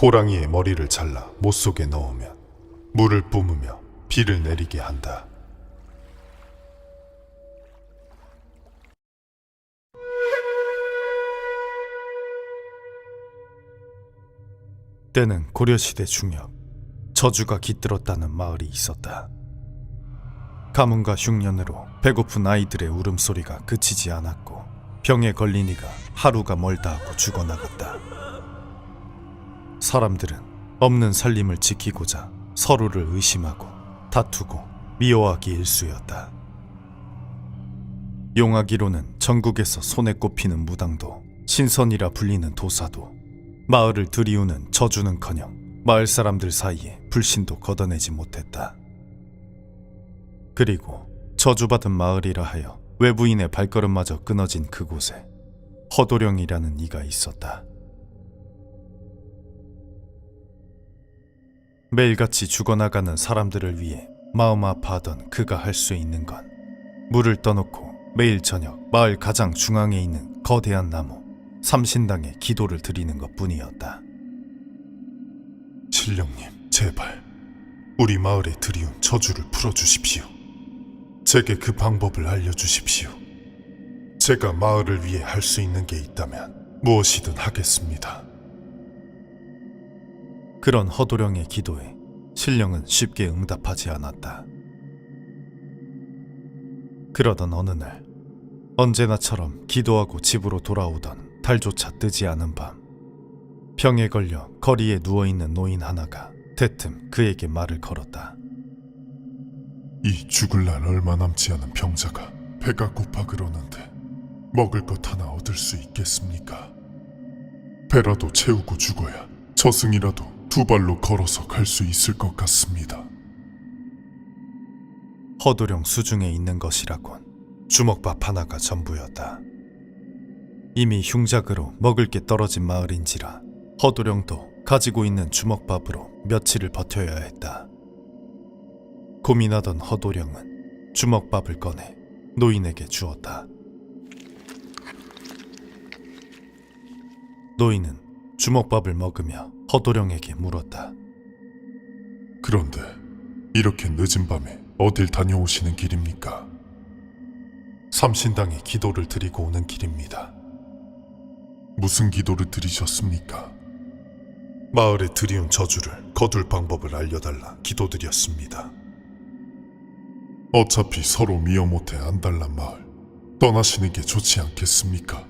호랑이의 머리를 잘라 못 속에 넣으면 물을 뿜으며 비를 내리게 한다. 때는 고려시대 중엽, 저주가 깃들었다는 마을이 있었다. 가뭄과 흉년으로 배고픈 아이들의 울음소리가 그치지 않았고 병에 걸린 이가 하루가 멀다 하고 죽어나갔다. 사람들은 없는 살림을 지키고자 서로를 의심하고 다투고 미워하기 일쑤였다. 용하기로는 전국에서 손에 꼽히는 무당도 신선이라 불리는 도사도 마을을 들이우는 저주는커녕 마을 사람들 사이에 불신도 걷어내지 못했다. 그리고 저주받은 마을이라 하여 외부인의 발걸음마저 끊어진 그곳에 허도령이라는 이가 있었다. 매일같이 죽어나가는 사람들을 위해 마음 아파하던 그가 할 수 있는 건 물을 떠놓고 매일 저녁 마을 가장 중앙에 있는 거대한 나무 삼신당에 기도를 드리는 것뿐이었다. 신령님, 제발 우리 마을에 들이운 저주를 풀어주십시오. 제게 그 방법을 알려주십시오. 제가 마을을 위해 할 수 있는 게 있다면 무엇이든 하겠습니다. 그런 허도령의 기도에 신령은 쉽게 응답하지 않았다. 그러던 어느 날 언제나처럼 기도하고 집으로 돌아오던 달조차 뜨지 않은 밤, 병에 걸려 거리에 누워있는 노인 하나가 대뜸 그에게 말을 걸었다. 이 죽을 날 얼마 남지 않은 병자가 배가 고파 그러는데 먹을 것 하나 얻을 수 있겠습니까? 배라도 채우고 죽어야 저승이라도 두 발로 걸어서 갈 수 있을 것 같습니다. 허도령 수중에 있는 것이라곤 주먹밥 하나가 전부였다. 이미 흉작으로 먹을 게 떨어진 마을인지라 허도령도 가지고 있는 주먹밥으로 며칠을 버텨야 했다. 고민하던 허도령은 주먹밥을 꺼내 노인에게 주었다. 노인은 주먹밥을 먹으며 허도령에게 물었다. 그런데 이렇게 늦은 밤에 어딜 다녀오시는 길입니까? 삼신당에 기도를 드리고 오는 길입니다. 무슨 기도를 드리셨습니까? 마을에 들이운 저주를 거둘 방법을 알려달라 기도드렸습니다. 어차피 서로 미어 못해 안달난 마을 떠나시는 게 좋지 않겠습니까?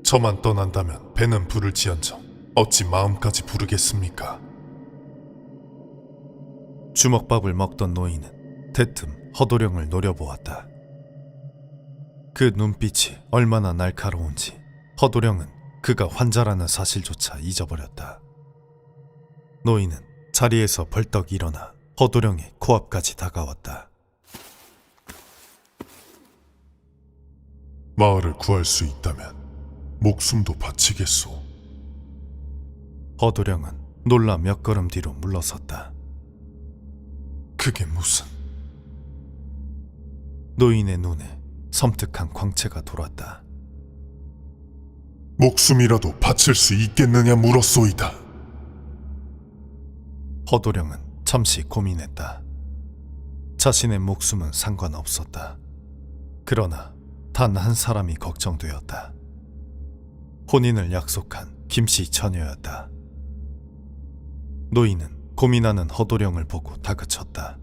저만 떠난다면 배는 부를지언정 어찌 마음까지 부르겠습니까? 주먹밥을 먹던 노인은 대뜸 허도령을 노려보았다. 그 눈빛이 얼마나 날카로운지 허도령은 그가 환자라는 사실조차 잊어버렸다. 노인은 자리에서 벌떡 일어나 허도령의 코앞까지 다가왔다. 마을을 구할 수 있다면 목숨도 바치겠소. 허도령은 놀라 몇 걸음 뒤로 물러섰다. 그게 무슨... 노인의 눈에 섬뜩한 광채가 돌았다. 목숨이라도 바칠 수 있겠느냐 물었소이다. 허도령은 잠시 고민했다. 자신의 목숨은 상관없었다. 그러나 단 한 사람이 걱정되었다. 혼인을 약속한 김씨 처녀였다. 노인은 고민하는 허도령을 보고 다그쳤다.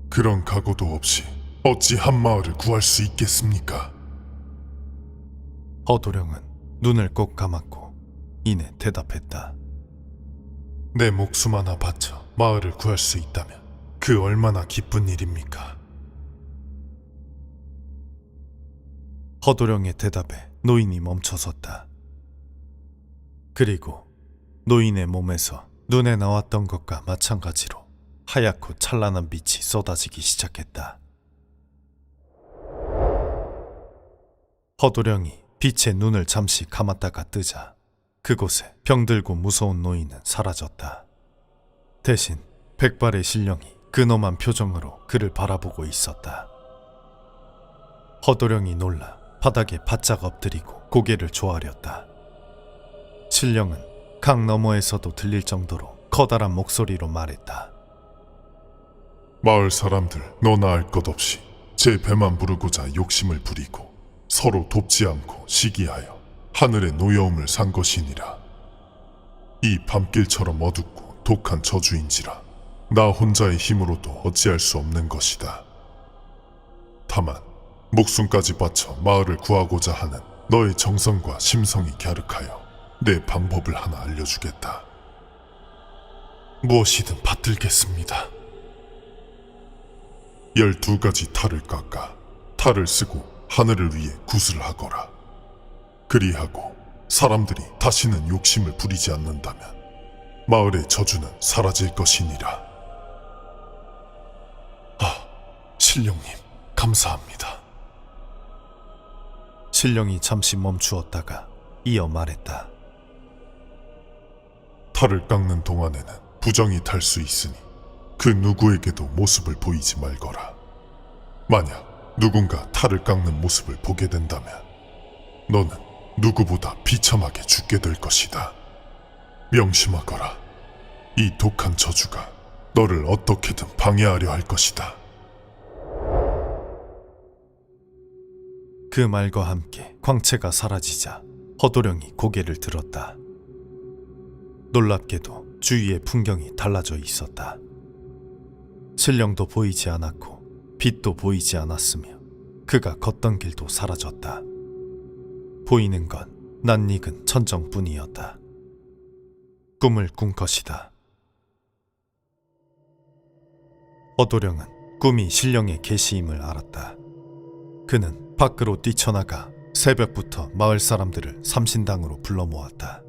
그런 각오도 없이 어찌 한 마을을 구할 수 있겠습니까? 허도령은 눈을 꼭 감았고 이내 대답했다. 내 목숨 하나 바쳐 마을을 구할 수 있다면 그 얼마나 기쁜 일입니까? 허도령의 대답에 노인이 멈춰섰다. 그리고 노인의 몸에서 눈에 나왔던 것과 마찬가지로 하얗고 찬란한 빛이 쏟아지기 시작했다. 허도령이 빛에 눈을 잠시 감았다가 뜨자 그곳에 병들고 무서운 노인은 사라졌다. 대신 백발의 신령이 근엄한 표정으로 그를 바라보고 있었다. 허도령이 놀라 바닥에 바짝 엎드리고 고개를 조아렸다. 신령은 강 너머에서도 들릴 정도로 커다란 목소리로 말했다. 마을 사람들 너나 알 것 없이 제 배만 부르고자 욕심을 부리고 서로 돕지 않고 시기하여 하늘의 노여움을 산 것이니라. 이 밤길처럼 어둡고 독한 저주인지라 나 혼자의 힘으로도 어찌할 수 없는 것이다. 다만 목숨까지 바쳐 마을을 구하고자 하는 너의 정성과 심성이 갸륵하여 내 방법을 하나 알려주겠다. 무엇이든 받들겠습니다. 12가지 탈을 깎아 탈을 쓰고 하늘을 위해 굿을 하거라. 그리하고 사람들이 다시는 욕심을 부리지 않는다면 마을의 저주는 사라질 것이니라. 신령님, 감사합니다. 신령이 잠시 멈추었다가 이어 말했다. 탈을 깎는 동안에는 부정이 탈 수 있으니 그 누구에게도 모습을 보이지 말거라. 만약 누군가 탈을 깎는 모습을 보게 된다면 너는 누구보다 비참하게 죽게 될 것이다. 명심하거라. 이 독한 저주가 너를 어떻게든 방해하려 할 것이다. 그 말과 함께 광채가 사라지자 허도령이 고개를 들었다. 놀랍게도 주위의 풍경이 달라져 있었다. 신령도 보이지 않았고 빛도 보이지 않았으며 그가 걷던 길도 사라졌다. 보이는 건 낯익은 천정뿐이었다. 꿈을 꾼 것이다. 허도령은 꿈이 신령의 계시임을 알았다. 그는 밖으로 뛰쳐나가 새벽부터 마을 사람들을 삼신당으로 불러 모았다.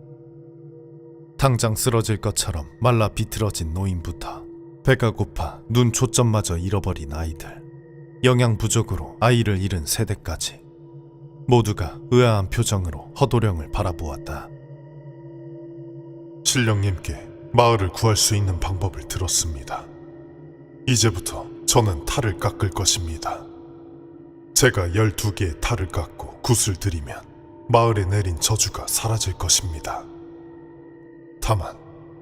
당장 쓰러질 것처럼 말라 비틀어진 노인부터 배가 고파 눈 초점마저 잃어버린 아이들, 영양 부족으로 아이를 잃은 세대까지 모두가 의아한 표정으로 허도령을 바라보았다. 신령님께 마을을 구할 수 있는 방법을 들었습니다. 이제부터 저는 탈을 깎을 것입니다. 제가 12개의 탈을 깎고 굿을 들이면 마을에 내린 저주가 사라질 것입니다. 다만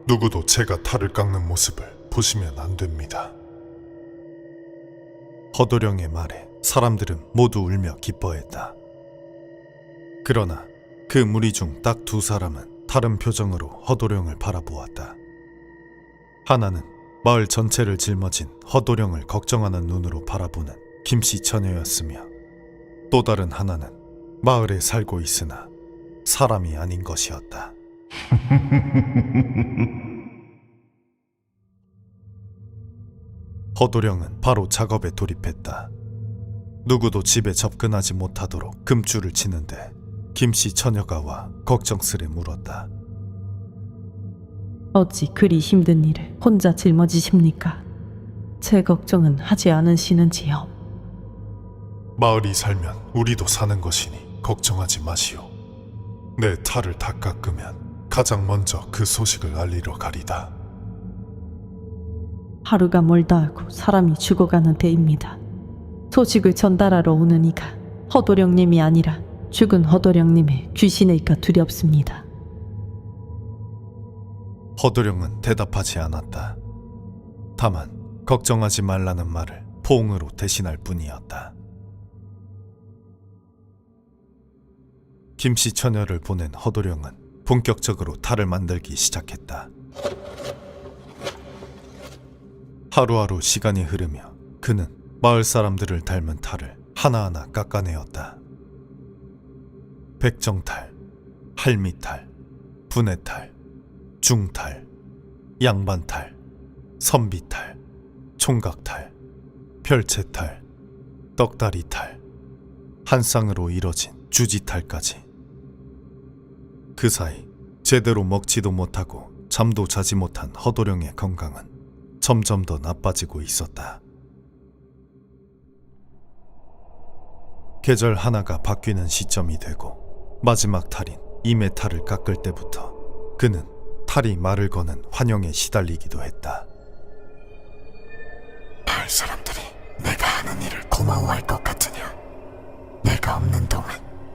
누구도 제가 탈을 깎는 모습을 보시면 안 됩니다. 허도령의 말에 사람들은 모두 울며 기뻐했다. 그러나 그 무리 중 딱 2사람은 다른 표정으로 허도령을 바라보았다. 하나는 마을 전체를 짊어진 허도령을 걱정하는 눈으로 바라보는 김씨 처녀였으며 또 다른 하나는 마을에 살고 있으나 사람이 아닌 것이었다. 허도령은 바로 작업에 돌입했다. 누구도 집에 접근하지 못하도록 금줄을 치는데 김씨 처녀가 와 걱정스레 물었다. 어찌 그리 힘든 일을 혼자 짊어지십니까? 제 걱정은 하지 않으시는지요? 마을이 살면 우리도 사는 것이니 걱정하지 마시오. 내 탈을 다 깎으면 가장 먼저 그 소식을 알리러 가리다. 하루가 멀다 하고 사람이 죽어가는 때입니다. 소식을 전달하러 오는 이가 허도령님이 아니라 죽은 허도령님의 귀신일까 두렵습니다. 허도령은 대답하지 않았다. 다만 걱정하지 말라는 말을 포옹으로 대신할 뿐이었다. 김씨 처녀를 보낸 허도령은 본격적으로 탈을 만들기 시작했다. 하루하루 시간이 흐르며 그는 마을 사람들을 닮은 탈을 하나하나 깎아내었다. 백정탈, 할미탈, 분해탈, 중탈, 양반탈, 선비탈, 총각탈, 별채탈, 떡다리탈, 한 쌍으로 이뤄진 주지탈까지. 그 사이 제대로 먹지도 못하고 잠도 자지 못한 허도령의 건강은 점점 더 나빠지고 있었다. 계절 하나가 바뀌는 시점이 되고 마지막 탈인 이메탈을 깎을 때부터 그는 탈이 말을 거는 환영에 시달리기도 했다. 마을 사람들이 내가 하는 일을 고마워할 것 같으냐? 내가 없는 동안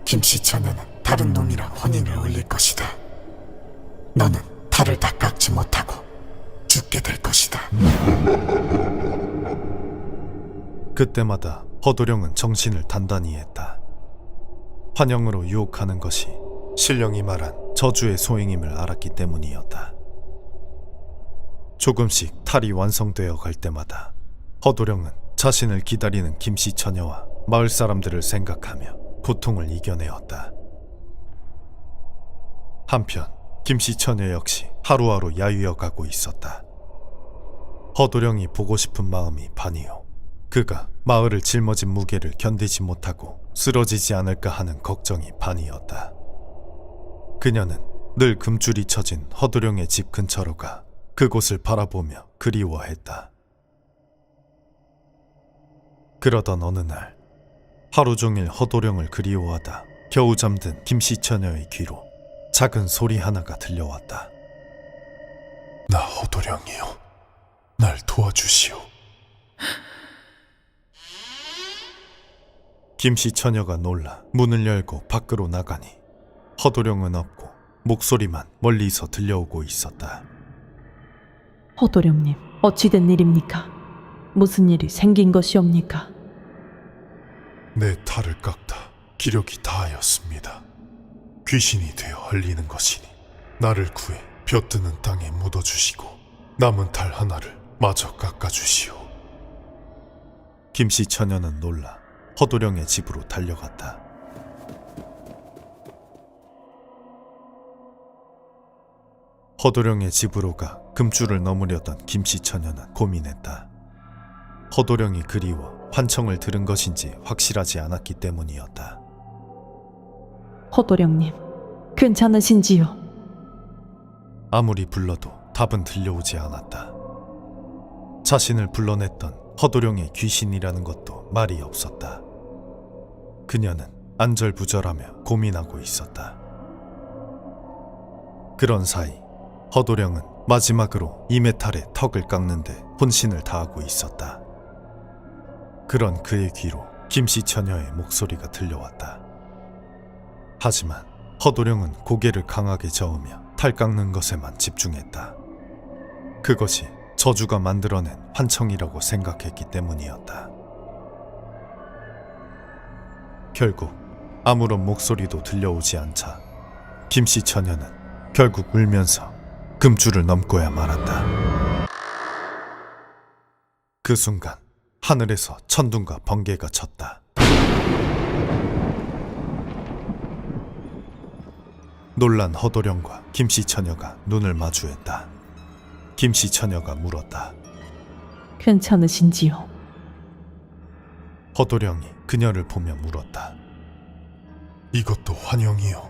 김씨처녀는 다른 놈이랑 혼인을 올릴 것이다. 너는 탈을 다 깎지 못하고 죽게 될 것이다. 그때마다 허도령은 정신을 단단히 했다. 환영으로 유혹하는 것이 신령이 말한 저주의 소행임을 알았기 때문이었다. 조금씩 탈이 완성되어 갈 때마다 허도령은 자신을 기다리는 김씨 처녀와 마을 사람들을 생각하며 고통을 이겨내었다. 한편 김씨 처녀 역시 하루하루 야위어 가고 있었다. 허도령이 보고 싶은 마음이 반이요. 그가 마을을 짊어진 무게를 견디지 못하고 쓰러지지 않을까 하는 걱정이 반이었다. 그녀는 늘 금줄이 쳐진 허도령의 집 근처로 가 그곳을 바라보며 그리워했다. 그러던 어느 날 하루 종일 허도령을 그리워하다 겨우 잠든 김씨 처녀의 귀로 작은 소리 하나가 들려왔다. 나 허도령이요. 날 도와주시오. 김씨 처녀가 놀라 문을 열고 밖으로 나가니 허도령은 없고 목소리만 멀리서 들려오고 있었다. 허도령님, 어찌된 일입니까? 무슨 일이 생긴 것이옵니까? 내 탈을 깎다 기력이 다하였습니다. 귀신이 되어 헐리는 것이니 나를 구해 벼뜨는 땅에 묻어주시고 남은 탈 하나를 마저 깎아주시오. 김씨 처녀는 놀라 허도령의 집으로 달려갔다. 허도령의 집으로 가 금줄을 넘으려던 김씨 처녀는 고민했다. 허도령이 그리워 환청을 들은 것인지 확실하지 않았기 때문이었다. 허도령님, 괜찮으신지요? 아무리 불러도 답은 들려오지 않았다. 자신을 불러냈던 허도령의 귀신이라는 것도 말이 없었다. 그녀는 안절부절하며 고민하고 있었다. 그런 사이 허도령은 마지막으로 이메탈의 턱을 깎는데 혼신을 다하고 있었다. 그런 그의 귀로 김씨 처녀의 목소리가 들려왔다. 하지만 허도령은 고개를 강하게 저으며 탈 깎는 것에만 집중했다. 그것이 저주가 만들어낸 환청이라고 생각했기 때문이었다. 결국 아무런 목소리도 들려오지 않자 김씨 처녀는 결국 울면서 금줄을 넘고야 말았다. 그 순간 하늘에서 천둥과 번개가 쳤다. 놀란 허도령과 김씨 처녀가 눈을 마주했다. 김씨 처녀가 물었다. 괜찮으신지요? 허도령이 그녀를 보며 물었다. 이것도 환영이요.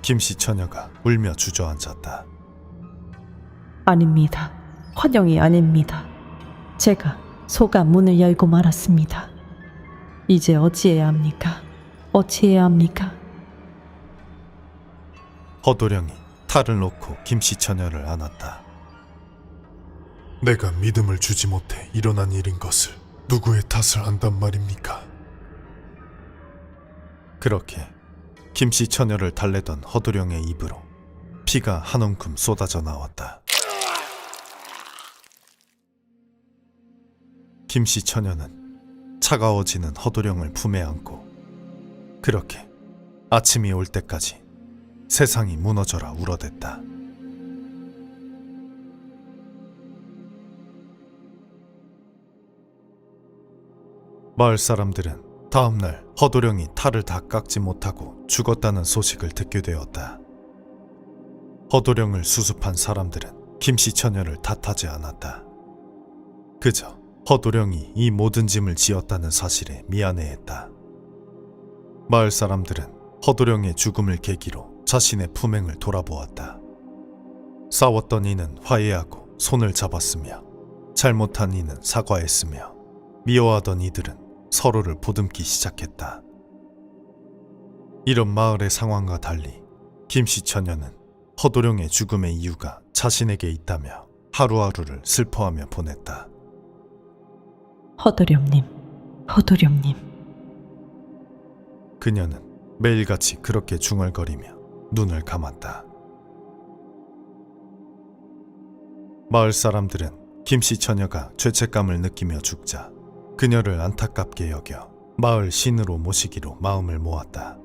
김씨 처녀가 울며 주저앉았다. 아닙니다. 환영이 아닙니다. 제가 소가 문을 열고 말았습니다. 이제 어찌해야 합니까? 어찌해야 합니까? 허도령이 탈을 놓고 김씨 처녀를 안았다. 내가 믿음을 주지 못해 일어난 일인 것을 누구의 탓을 한단 말입니까? 그렇게 김씨 처녀를 달래던 허도령의 입으로 피가 한 움큼 쏟아져 나왔다. 김씨 처녀는 차가워지는 허도령을 품에 안고 그렇게 아침이 올 때까지 세상이 무너져라 울어댔다. 마을 사람들은 다음날 허도령이 탈을 다 깎지 못하고 죽었다는 소식을 듣게 되었다. 허도령을 수습한 사람들은 김씨 처녀를 탓하지 않았다. 그저 허도령이 이 모든 짐을 지었다는 사실에 미안해했다. 마을 사람들은 허도령의 죽음을 계기로 자신의 품행을 돌아보았다. 싸웠던 이는 화해하고 손을 잡았으며 잘못한 이는 사과했으며 미워하던 이들은 서로를 보듬기 시작했다. 이런 마을의 상황과 달리 김씨 처녀는 허도령의 죽음의 이유가 자신에게 있다며 하루하루를 슬퍼하며 보냈다. 허도령님, 허도령님. 그녀는 매일같이 그렇게 중얼거리며 눈을 감았다. 마을 사람들은 김씨 처녀가 죄책감을 느끼며 죽자 그녀를 안타깝게 여겨 마을 신으로 모시기로 마음을 모았다.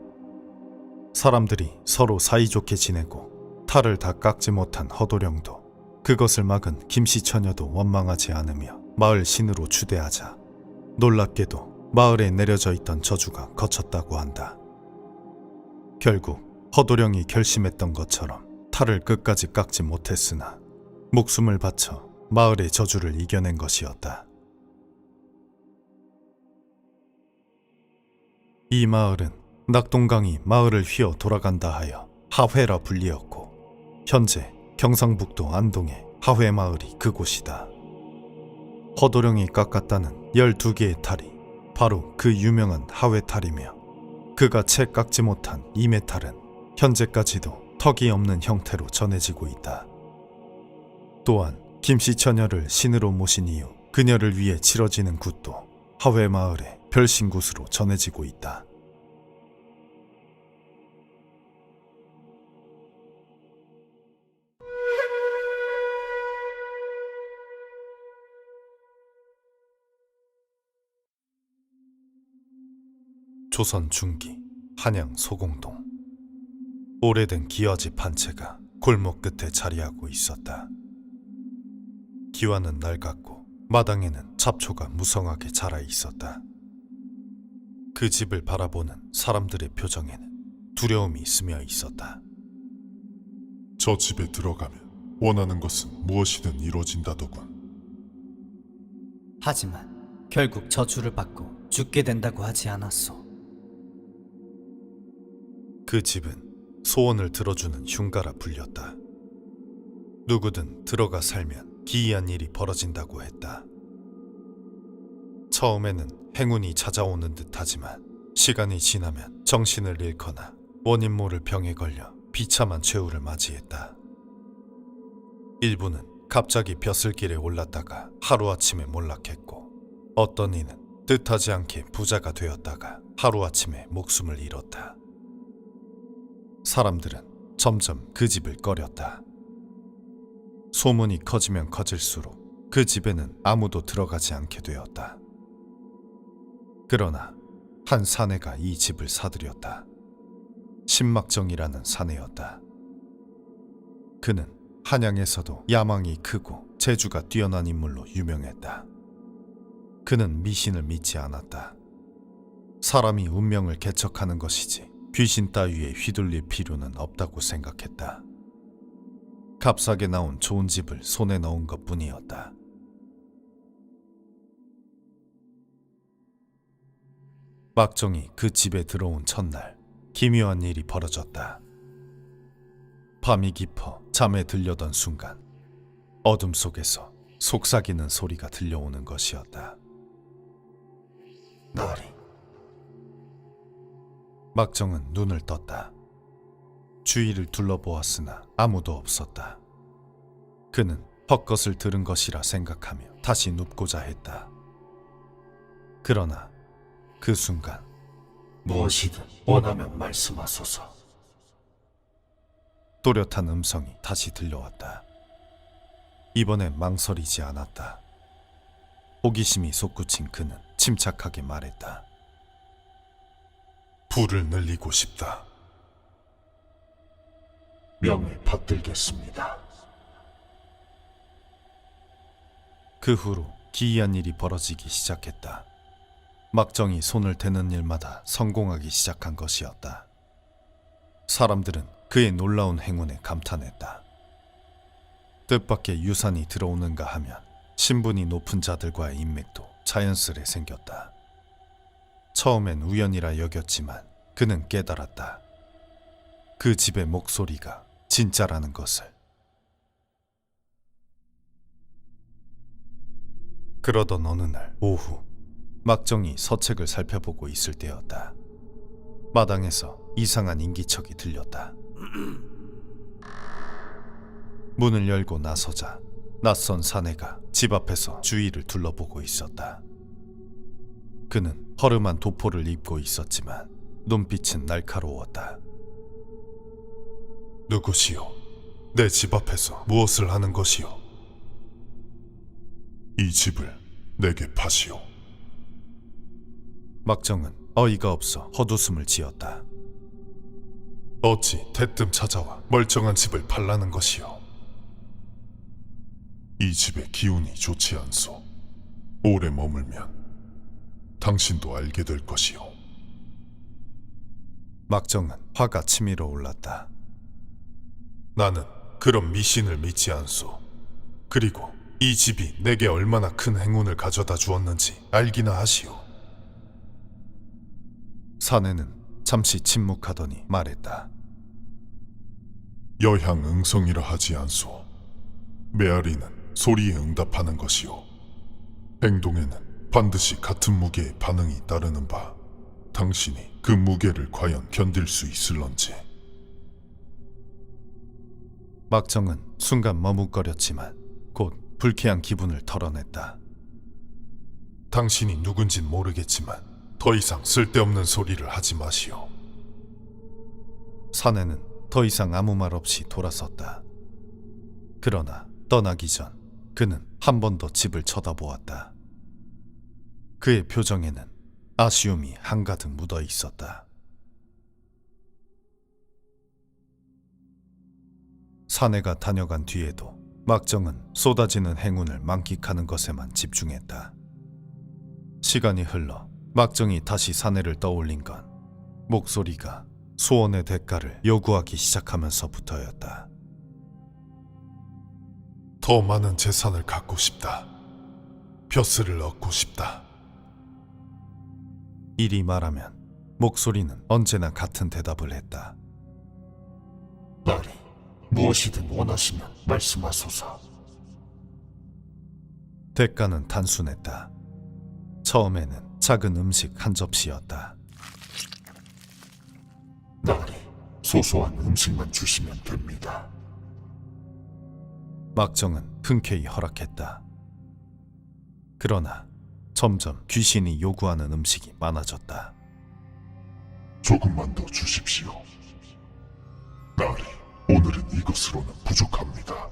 사람들이 서로 사이좋게 지내고 탈을 다 깎지 못한 허도령도 그것을 막은 김씨 처녀도 원망하지 않으며 마을 신으로 추대하자 놀랍게도 마을에 내려져 있던 저주가 거쳤다고 한다. 결국 허도령이 결심했던 것처럼 탈을 끝까지 깎지 못했으나 목숨을 바쳐 마을의 저주를 이겨낸 것이었다. 이 마을은 낙동강이 마을을 휘어 돌아간다 하여 하회라 불리었고 현재 경상북도 안동의 하회마을이 그곳이다. 허도령이 깎았다는 12개의 탈이 바로 그 유명한 하회탈이며 그가 채 깎지 못한 이매탈은 현재까지도 턱이 없는 형태로 전해지고 있다. 또한 김씨 처녀를 신으로 모신 이후 그녀를 위해 치러지는 굿도 하회마을의 별신굿으로 전해지고 있다. 조선 중기 한양 소공동. 오래된 기와집 한 채가 골목 끝에 자리하고 있었다. 기와는 낡았고 마당에는 잡초가 무성하게 자라 있었다. 그 집을 바라보는 사람들의 표정에는 두려움이 스며 있었다. 저 집에 들어가면 원하는 것은 무엇이든 이루어진다더군. 하지만 결국 저주를 받고 죽게 된다고 하지 않았소. 그 집은 소원을 들어주는 흉가라 불렸다. 누구든 들어가 살면 기이한 일이 벌어진다고 했다. 처음에는 행운이 찾아오는 듯하지만 시간이 지나면 정신을 잃거나 원인 모를 병에 걸려 비참한 최후를 맞이했다. 일부는 갑자기 벼슬길에 올랐다가 하루아침에 몰락했고 어떤 이는 뜻하지 않게 부자가 되었다가 하루아침에 목숨을 잃었다. 사람들은 점점 그 집을 꺼렸다. 소문이 커지면 커질수록 그 집에는 아무도 들어가지 않게 되었다. 그러나 한 사내가 이 집을 사들였다. 신막정이라는 사내였다. 그는 한양에서도 야망이 크고 재주가 뛰어난 인물로 유명했다. 그는 미신을 믿지 않았다. 사람이 운명을 개척하는 것이지 귀신 따위에 휘둘릴 필요는 없다고 생각했다. 값싸게 나온 좋은 집을 손에 넣은 것뿐이었다. 막정이 그 집에 들어온 첫날 기묘한 일이 벌어졌다. 밤이 깊어 잠에 들려던 순간 어둠 속에서 속삭이는 소리가 들려오는 것이었다. 너리. 막정은 눈을 떴다. 주위를 둘러보았으나 아무도 없었다. 그는 헛것을 들은 것이라 생각하며 다시 눕고자 했다. 그러나 그 순간 무엇이든 원하면 말씀하소서. 또렷한 음성이 다시 들려왔다. 이번엔 망설이지 않았다. 호기심이 솟구친 그는 침착하게 말했다. 불을 늘리고 싶다. 명을 받들겠습니다. 그 후로 기이한 일이 벌어지기 시작했다. 막정이 손을 대는 일마다 성공하기 시작한 것이었다. 사람들은 그의 놀라운 행운에 감탄했다. 뜻밖의 유산이 들어오는가 하면 신분이 높은 자들과의 인맥도 자연스레 생겼다. 처음엔 우연이라 여겼지만 그는 깨달았다. 그 집의 목소리가 진짜라는 것을. 그러던 어느 날 오후, 막정이 서책을 살펴보고 있을 때였다. 마당에서 이상한 인기척이 들렸다. 문을 열고 나서자 낯선 사내가 집 앞에서 주위를 둘러보고 있었다. 그는 허름한 도포를 입고 있었지만 눈빛은 날카로웠다. 누구시오? 내 집 앞에서 무엇을 하는 것이오? 이 집을 내게 파시오. 막정은 어이가 없어 헛웃음을 지었다. 어찌 대뜸 찾아와 멀쩡한 집을 팔라는 것이오? 이 집의 기운이 좋지 않소. 오래 머물면 당신도 알게 될 것이오. 막정은 화가 치밀어 올랐다. 나는 그런 미신을 믿지 않소. 그리고 이 집이 내게 얼마나 큰 행운을 가져다 주었는지 알기나 하시오. 사내는 잠시 침묵하더니 말했다. 여향응성이라 하지 않소. 메아리는 소리에 응답하는 것이오. 행동에는 반드시 같은 무게의 반응이 따르는 바, 당신이 그 무게를 과연 견딜 수 있을런지. 막정은 순간 머뭇거렸지만 곧 불쾌한 기분을 털어냈다. 당신이 누군진 모르겠지만 더 이상 쓸데없는 소리를 하지 마시오. 사내는 더 이상 아무 말 없이 돌아섰다. 그러나 떠나기 전 그는 한 번 더 집을 쳐다보았다. 그의 표정에는 아쉬움이 한가득 묻어 있었다. 사내가 다녀간 뒤에도 막정은 쏟아지는 행운을 만끽하는 것에만 집중했다. 시간이 흘러 막정이 다시 사내를 떠올린 건 목소리가 소원의 대가를 요구하기 시작하면서부터였다. 더 많은 재산을 갖고 싶다. 벼슬을 얻고 싶다. 이리 말하면 목소리는 언제나 같은 대답을 했다. 나리, 무엇이든 원하시면 말씀하소서. 대가는 단순했다. 처음에는 작은 음식 한 접시였다. 나리, 소소한 음식만 주시면 됩니다. 막정은 흔쾌히 허락했다. 그러나 점점 귀신이 요구하는 음식이 많아졌다. 조금만 더 주십시오. 나리, 오늘은 이것으로는 부족합니다.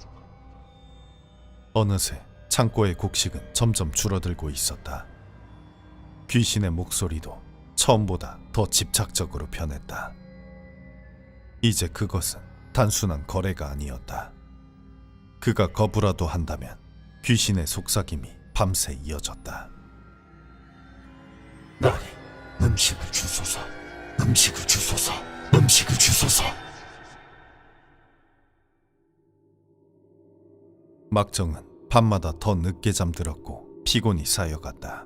어느새 창고의 곡식은 점점 줄어들고 있었다. 귀신의 목소리도 처음보다 더 집착적으로 변했다. 이제 그것은 단순한 거래가 아니었다. 그가 거부라도 한다면 귀신의 속삭임이 밤새 이어졌다. 나리, 음식을 주소서. 음식을 주소서. 음식을 주소서. 막정은 밤마다 더 늦게 잠들었고 피곤이 쌓여갔다.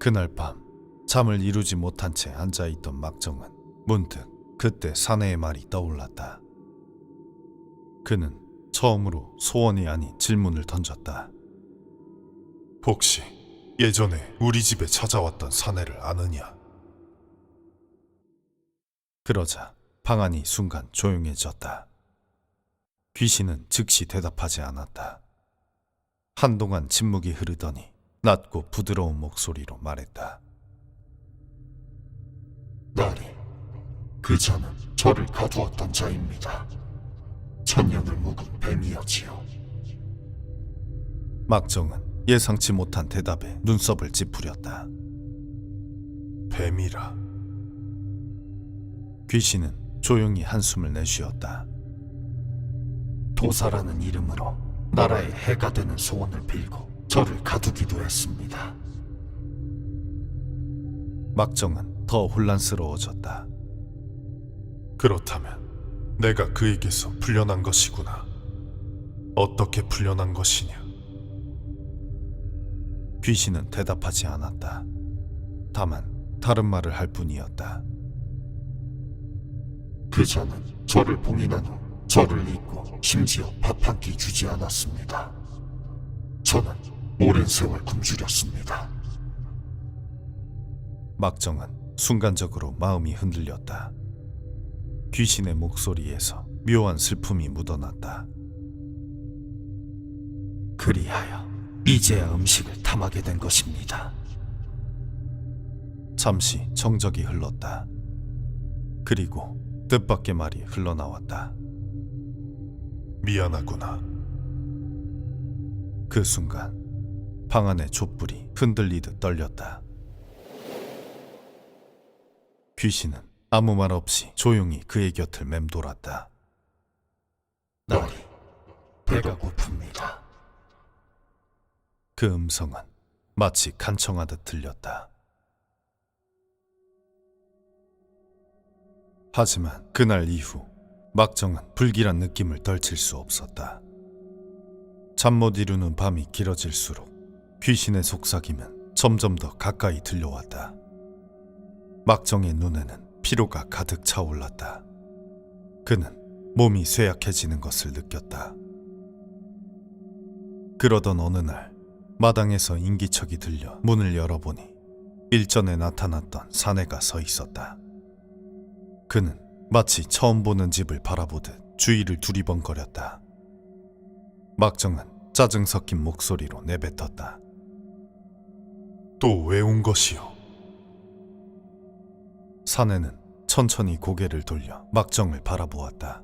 그날 밤 잠을 이루지 못한 채 앉아있던 막정은 문득 그때 사내의 말이 떠올랐다. 그는 처음으로 소원이 아닌 질문을 던졌다. 혹시 예전에 우리 집에 찾아왔던 사내를 아느냐? 그러자 방 안이 순간 조용해졌다. 귀신은 즉시 대답하지 않았다. 한동안 침묵이 흐르더니 낮고 부드러운 목소리로 말했다. 나리, 그 자는 저를 가두었던 자입니다. 천년을 묵은 뱀이었지요. 막정은 예상치 못한 대답에 눈썹을 찌푸렸다. 뱀이라. 귀신은 조용히 한숨을 내쉬었다. 도사라는 이름으로 나라에 해가 되는 소원을 빌고 저를 가두기도 했습니다. 막정은 더 혼란스러워졌다. 그렇다면 내가 그에게서 풀려난 것이구나. 어떻게 풀려난 것이냐? 귀신은 대답하지 않았다. 다만 다른 말을 할 뿐이었다. 그자는 저를 봉인한 후 저를 잊고 심지어 밥 한 끼 주지 않았습니다. 저는 오랜 세월 굶주렸습니다. 막정은 순간적으로 마음이 흔들렸다. 귀신의 목소리에서 묘한 슬픔이 묻어났다. 그리하여 이제야 음식을 탐하게 된 것입니다. 잠시 정적이 흘렀다. 그리고 뜻밖의 말이 흘러나왔다. 미안하구나. 그 순간 방 안의 촛불이 흔들리듯 떨렸다. 귀신은 아무 말 없이 조용히 그의 곁을 맴돌았다. 나리, 배가 고픕니다. 그 음성은 마치 간청하듯 들렸다. 하지만 그날 이후 막정은 불길한 느낌을 떨칠 수 없었다. 잠 못 이루는 밤이 길어질수록 귀신의 속삭임은 점점 더 가까이 들려왔다. 막정의 눈에는 피로가 가득 차올랐다. 그는 몸이 쇠약해지는 것을 느꼈다. 그러던 어느 날 마당에서 인기척이 들려 문을 열어보니 일전에 나타났던 사내가 서 있었다. 그는 마치 처음 보는 집을 바라보듯 주위를 두리번거렸다. 막정은 짜증 섞인 목소리로 내뱉었다. 또 왜 온 것이오? 사내는 천천히 고개를 돌려 막정을 바라보았다.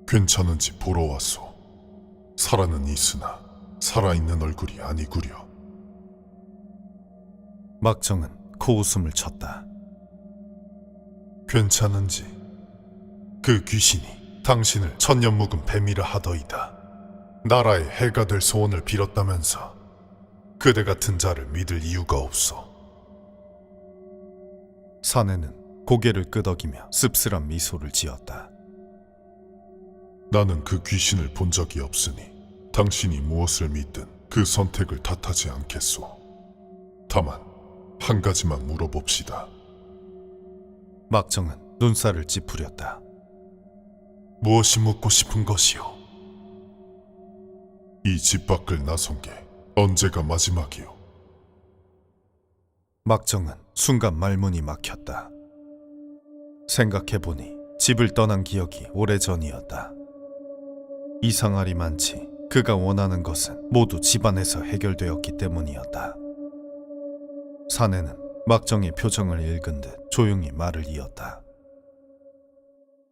괜찮은지 보러 왔소. 살아는 있으나 살아있는 얼굴이 아니구려. 막정은 코웃음을 쳤다. 괜찮은지? 그 귀신이 당신을 천년 묵은 뱀이라 하더이다. 나라의 해가 될 소원을 빌었다면서 그대 같은 자를 믿을 이유가 없소. 사내는 고개를 끄덕이며 씁쓸한 미소를 지었다. 나는 그 귀신을 본 적이 없으니 당신이 무엇을 믿든 그 선택을 탓하지 않겠소. 다만 한 가지만 물어봅시다. 막정은 눈살을 찌푸렸다. 무엇이 묻고 싶은 것이오? 이 집 밖을 나선 게 언제가 마지막이오? 막정은 순간 말문이 막혔다. 생각해보니 집을 떠난 기억이 오래전이었다. 이상하리만치 그가 원하는 것은 모두 집안에서 해결되었기 때문이었다. 사내는 막정의 표정을 읽은 듯 조용히 말을 이었다.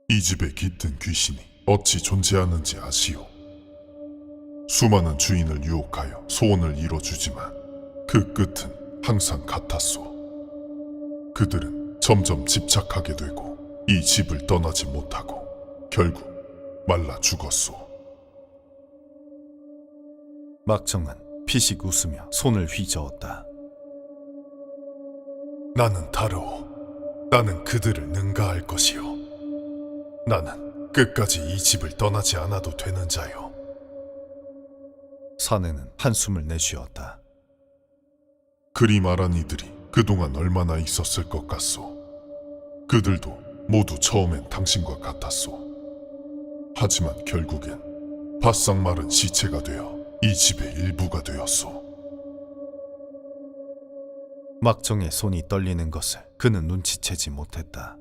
이 집에 깃든 귀신이 어찌 존재하는지 아시오? 수많은 주인을 유혹하여 소원을 이뤄주지만 그 끝은 항상 같았소. 그들은 점점 집착하게 되고 이 집을 떠나지 못하고 결국 말라 죽었소. 막정은 피식 웃으며 손을 휘저었다. 나는 다르오. 나는 그들을 능가할 것이오. 나는 끝까지 이 집을 떠나지 않아도 되는 자요. 사내는 한숨을 내쉬었다. 그리 말한 이들이 그동안 얼마나 있었을 것 같소. 그들도 모두 처음엔 당신과 같았소. 하지만 결국엔 바싹 마른 시체가 되어 이 집의 일부가 되었소. 막정의 손이 떨리는 것을 그는 눈치채지 못했다.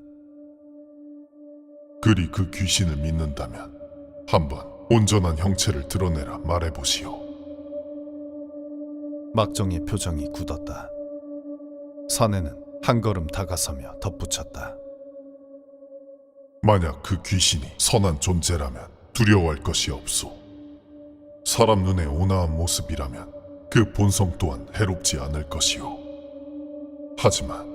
그리 그 귀신을 믿는다면 한번 온전한 형체를 드러내라 말해보시오. 막정의 표정이 굳었다. 사내는 한 걸음 다가서며 덧붙였다. 만약 그 귀신이 선한 존재라면 두려워할 것이 없소. 사람 눈에 온화한 모습이라면 그 본성 또한 해롭지 않을 것이오. 하지만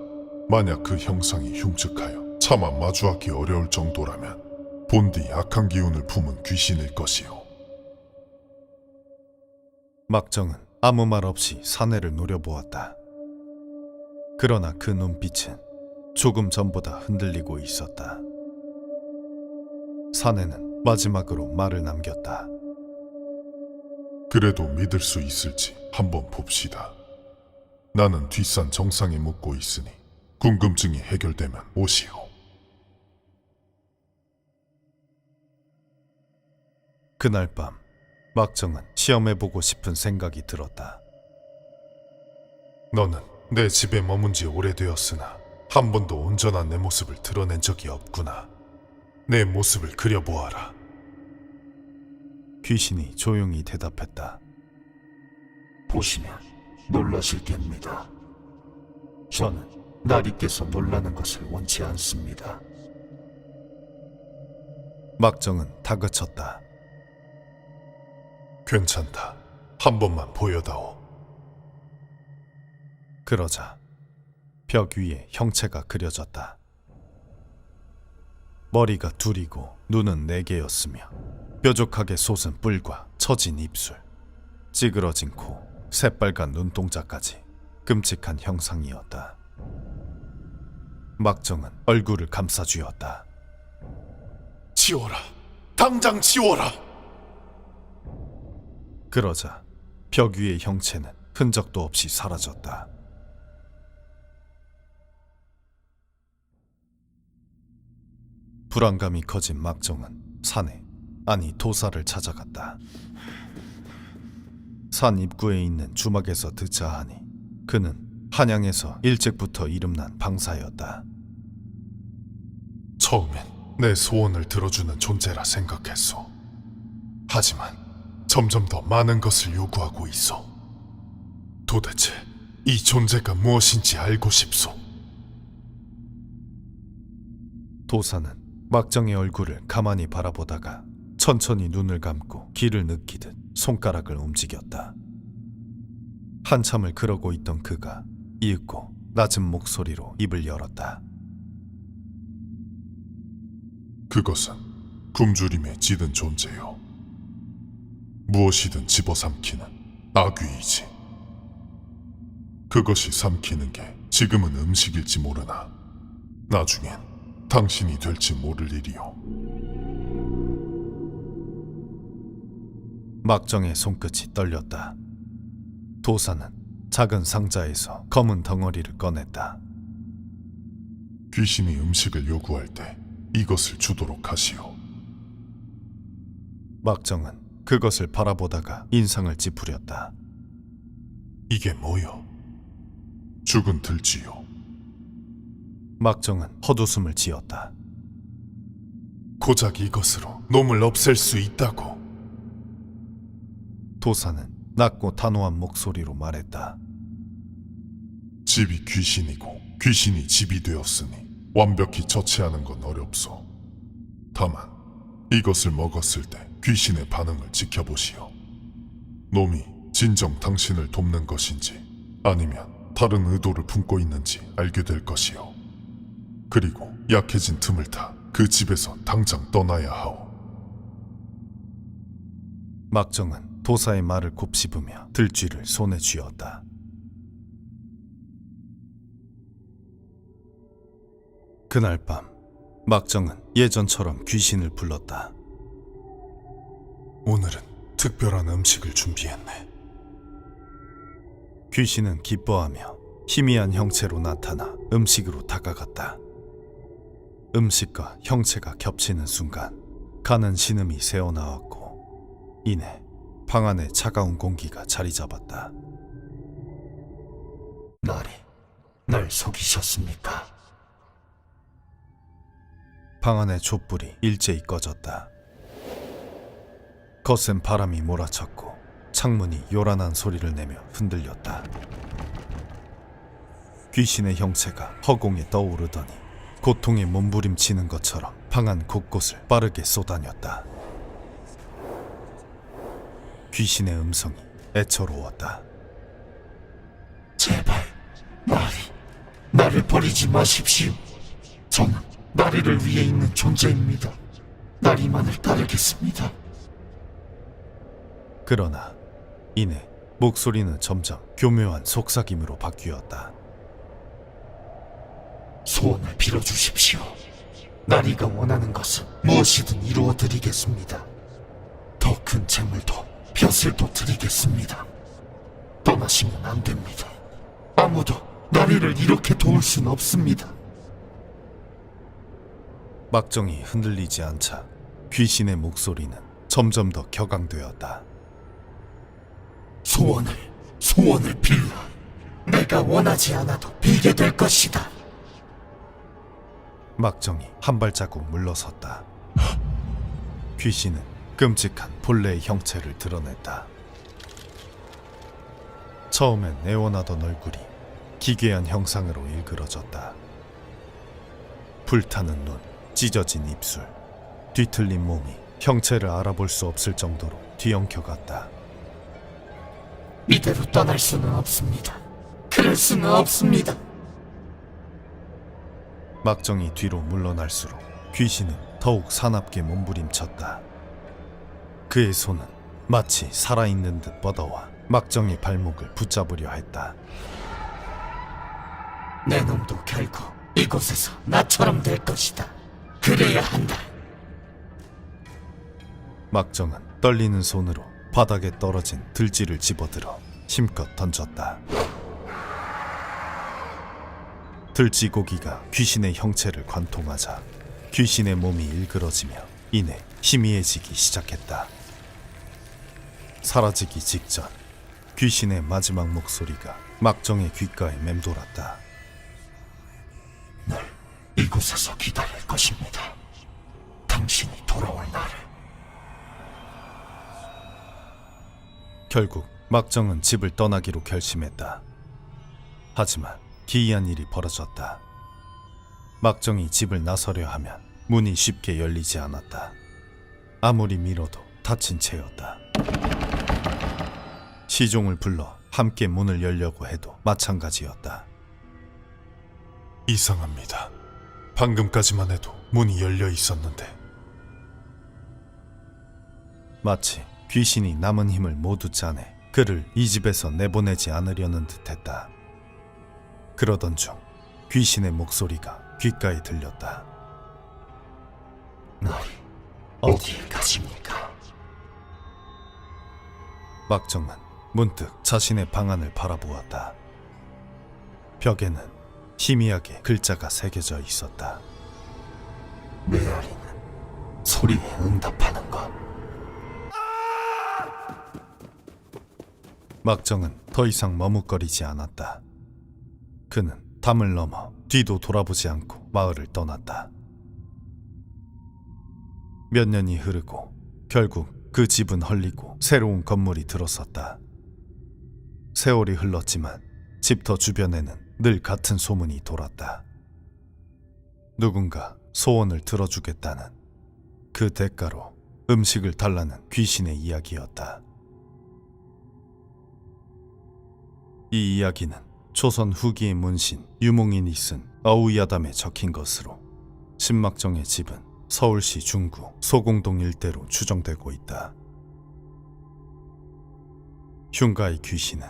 만약 그 형상이 흉측하여 차마 마주하기 어려울 정도라면 본디 악한 기운을 품은 귀신일 것이오. 막정은 아무 말 없이 사내를 노려보았다. 그러나 그 눈빛은 조금 전보다 흔들리고 있었다. 사내는 마지막으로 말을 남겼다. 그래도 믿을 수 있을지 한번 봅시다. 나는 뒷산 정상에 묵고 있으니 궁금증이 해결되면 오시오. 그날 밤 막정은 시험해보고 싶은 생각이 들었다. 너는 내 집에 머문 지 오래되었으나 한 번도 온전한 내 모습을 드러낸 적이 없구나. 내 모습을 그려보아라. 귀신이 조용히 대답했다. 보시면 놀라실 겁니다. 저는 나리께서 놀라는 것을 원치 않습니다. 막정은 다그쳤다. 괜찮다. 한 번만 보여다오. 그러자 벽 위에 형체가 그려졌다. 머리가 둘이고 눈은 4개였으며 뾰족하게 솟은 뿔과 처진 입술, 찌그러진 코, 새빨간 눈동자까지 끔찍한 형상이었다. 막정은 얼굴을 감싸쥐었다. 지워라. 당장 지워라. 그러자 벽 위의 형체는 흔적도 없이 사라졌다. 불안감이 커진 막정은 산에, 아니 도사를 찾아갔다. 산 입구에 있는 주막에서 듣자 하니 그는 한양에서 일찍부터 이름난 방사였다. 처음엔 내 소원을 들어주는 존재라 생각했소. 하지만 점점 더 많은 것을 요구하고 있어. 도대체 이 존재가 무엇인지 알고 싶소. 도사는 막정의 얼굴을 가만히 바라보다가 천천히 눈을 감고 기를 느끼듯 손가락을 움직였다. 한참을 그러고 있던 그가 이윽고 낮은 목소리로 입을 열었다. 그것은 굶주림에 찌든 존재요. 무엇이든 집어삼키는 아귀이지. 그것이 삼키는 게 지금은 음식일지 모르나 나중엔 당신이 될지 모를 일이요. 막정의 손끝이 떨렸다. 도사는 작은 상자에서 검은 덩어리를 꺼냈다. 귀신이 음식을 요구할 때 이것을 주도록 하시오. 막정은 그것을 바라보다가 인상을 찌푸렸다. 이게 뭐요? 죽은 들쥐요. 막정은 헛웃음을 지었다. 고작 이것으로 놈을 없앨 수 있다고. 도사는 낮고 단호한 목소리로 말했다. 집이 귀신이고 귀신이 집이 되었으니 완벽히 처치하는 건 어렵소. 다만 이것을 먹었을 때 귀신의 반응을 지켜보시오. 놈이 진정 당신을 돕는 것인지 아니면 다른 의도를 품고 있는지 알게 될 것이오. 그리고 약해진 틈을 타 그 집에서 당장 떠나야 하오. 막정은 도사의 말을 곱씹으며 들쥐를 손에 쥐었다. 그날 밤 막정은 예전처럼 귀신을 불렀다. 오늘은 특별한 음식을 준비했네. 귀신은 기뻐하며 희미한 형체로 나타나 음식으로 다가갔다. 음식과 형체가 겹치는 순간 가는 신음이 새어나왔고 이내 방 안에 차가운 공기가 자리 잡았다. 나리, 날 속이셨습니까? 방 안의 촛불이 일제히 꺼졌다. 거센 바람이 몰아쳤고 창문이 요란한 소리를 내며 흔들렸다. 귀신의 형체가 허공에 떠오르더니 고통에 몸부림치는 것처럼 방 안 곳곳을 빠르게 쏘다녔다. 귀신의 음성이 애처로웠다. 제발, 나를 버리지 마십시오. 저는 나리를 위해 있는 존재입니다. 나리만을 따르겠습니다. 그러나 이내 목소리는 점점 교묘한 속삭임으로 바뀌었다. 소원을 빌어주십시오. 나리가 원하는 것은 무엇이든 이루어드리겠습니다. 더 큰 재물도 벼슬도 드리겠습니다. 떠나시면 안 됩니다. 아무도 나리를 이렇게 도울 순 없습니다. 막정이 흔들리지 않자 귀신의 목소리는 점점 더 격앙되었다. 소원을 빌라. 내가 원하지 않아도 빌게 될 것이다. 막정이 한 발자국 물러섰다. 귀신은 끔찍한 본래의 형체를 드러냈다. 처음엔 애원하던 얼굴이 기괴한 형상으로 일그러졌다. 불타는 눈, 찢어진 입술, 뒤틀린 몸이 형체를 알아볼 수 없을 정도로 뒤엉켜갔다. 이대로 떠날 수는 없습니다. 그럴 수는 없습니다. 막정이 뒤로 물러날수록 귀신은 더욱 사납게 몸부림쳤다. 그의 손은 마치 살아있는 듯 뻗어와 막정의 발목을 붙잡으려 했다. 내 놈도 결국 이곳에서 나처럼 될 것이다. 그래야 한다. 막정은 떨리는 손으로 바닥에 떨어진 들쥐를 집어들어 힘껏 던졌다. 들쥐 고기가 귀신의 형체를 관통하자 귀신의 몸이 일그러지며 이내 희미해지기 시작했다. 사라지기 직전 귀신의 마지막 목소리가 막정의 귓가에 맴돌았다. 널 이곳에서 기다릴 것입니다. 당신이 돌아올 날을. 결국 막정은 집을 떠나기로 결심했다. 하지만 기이한 일이 벌어졌다. 막정이 집을 나서려 하면 문이 쉽게 열리지 않았다. 아무리 밀어도 닫힌 채였다. 시종을 불러 함께 문을 열려고 해도 마찬가지였다. 이상합니다. 방금까지만 해도 문이 열려 있었는데. 마치 귀신이 남은 힘을 모두 짜내 그를 이 집에서 내보내지 않으려는 듯했다. 그러던 중 귀신의 목소리가 귓가에 들렸다. 너희 어디에 가십니까? 막정은 문득 자신의 방안을 바라보았다. 벽에는 희미하게 글자가 새겨져 있었다. 메아리는 소리에 응답하는 것. 막정은 더 이상 머뭇거리지 않았다. 그는 담을 넘어 뒤도 돌아보지 않고 마을을 떠났다. 몇 년이 흐르고 결국 그 집은 헐리고 새로운 건물이 들어섰다. 세월이 흘렀지만 집터 주변에는 늘 같은 소문이 돌았다. 누군가 소원을 들어주겠다는, 그 대가로 음식을 달라는 귀신의 이야기였다. 이 이야기는 조선 후기의 문신 유몽인이 쓴 어우야담에 적힌 것으로 신막정의 집은 서울시 중구 소공동 일대로 추정되고 있다. 흉가의 귀신은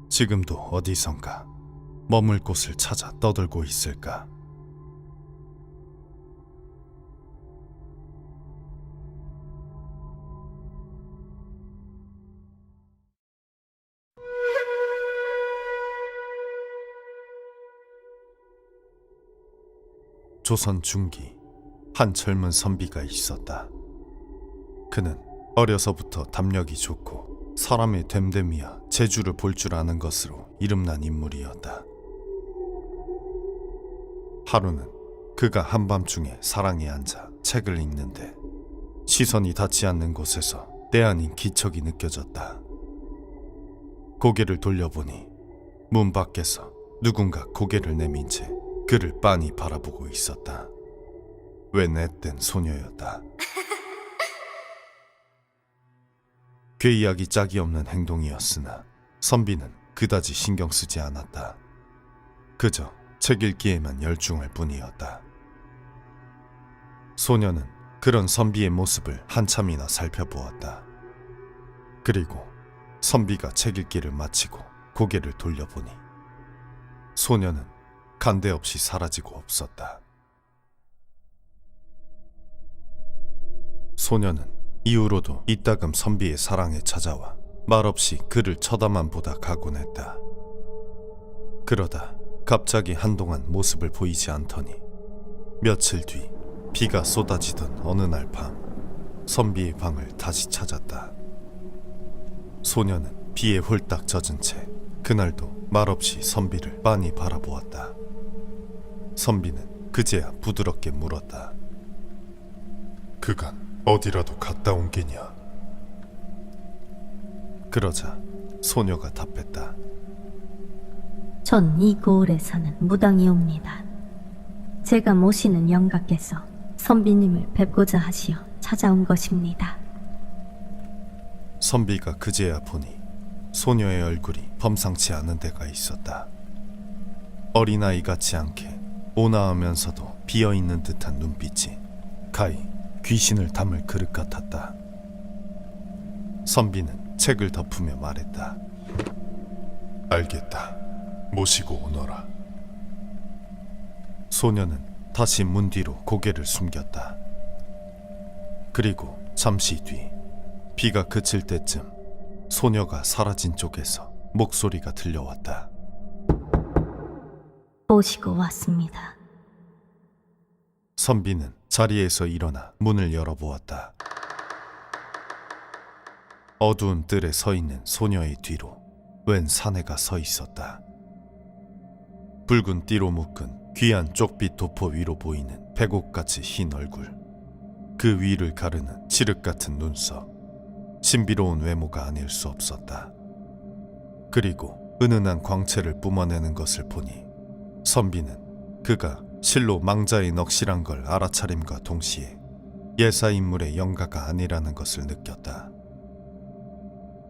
지금도 어디선가 머물 곳을 찾아 떠들고 있을까? 조선 중기 한 젊은 선비가 있었다. 그는 어려서부터 담력이 좋고 사람의 됨됨이야 재주를 볼 줄 아는 것으로 이름난 인물이었다. 하루는 그가 한밤중에 사랑에 앉아 책을 읽는데 시선이 닿지 않는 곳에서 때 아닌 기척이 느껴졌다. 고개를 돌려보니 문 밖에서 누군가 고개를 내민 채 그를 빤히 바라보고 있었다. 웬 앳된 소녀였다. 괴이하기 짝이 없는 행동이었으나 선비는 그다지 신경 쓰지 않았다. 그저 책 읽기에만 열중할 뿐이었다. 소녀는 그런 선비의 모습을 한참이나 살펴보았다. 그리고 선비가 책 읽기를 마치고 고개를 돌려보니 소녀는 간데없이 사라지고 없었다. 소녀는 이후로도 이따금 선비의 사랑에 찾아와 말없이 그를 쳐다만 보다 가곤 했다. 그러다 갑자기 한동안 모습을 보이지 않더니 며칠 뒤 비가 쏟아지던 어느 날 밤 선비의 방을 다시 찾았다. 소녀는 비에 홀딱 젖은 채 그날도 말없이 선비를 빤히 바라보았다. 선비는 그제야 부드럽게 물었다. 그간 어디라도 갔다 온 게냐? 그러자 소녀가 답했다. 전 이 고을에 사는 무당이옵니다. 제가 모시는 영가께서 선비님을 뵙고자 하시어 찾아온 것입니다. 선비가 그제야 보니 소녀의 얼굴이 범상치 않은 데가 있었다. 어린아이 같지 않게 온화하면서도 비어있는 듯한 눈빛이 가히 귀신을 담을 그릇 같았다. 선비는 책을 덮으며 말했다. 알겠다. 모시고 오너라. 소녀는 다시 문 뒤로 고개를 숨겼다. 그리고 잠시 뒤 비가 그칠 때쯤 소녀가 사라진 쪽에서 목소리가 들려왔다. 모시고 왔습니다. 선비는 자리에서 일어나 문을 열어보았다. 어두운 뜰에 서 있는 소녀의 뒤로 웬 사내가 서 있었다. 붉은 띠로 묶은 귀한 쪽빛 도포 위로 보이는 백옥같이 흰 얼굴, 그 위를 가르는 칠흑 같은 눈썹, 신비로운 외모가 아닐 수 없었다. 그리고 은은한 광채를 뿜어내는 것을 보니 선비는 그가 실로 망자의 넋이란 걸 알아차림과 동시에 예사인물의 영가가 아니라는 것을 느꼈다.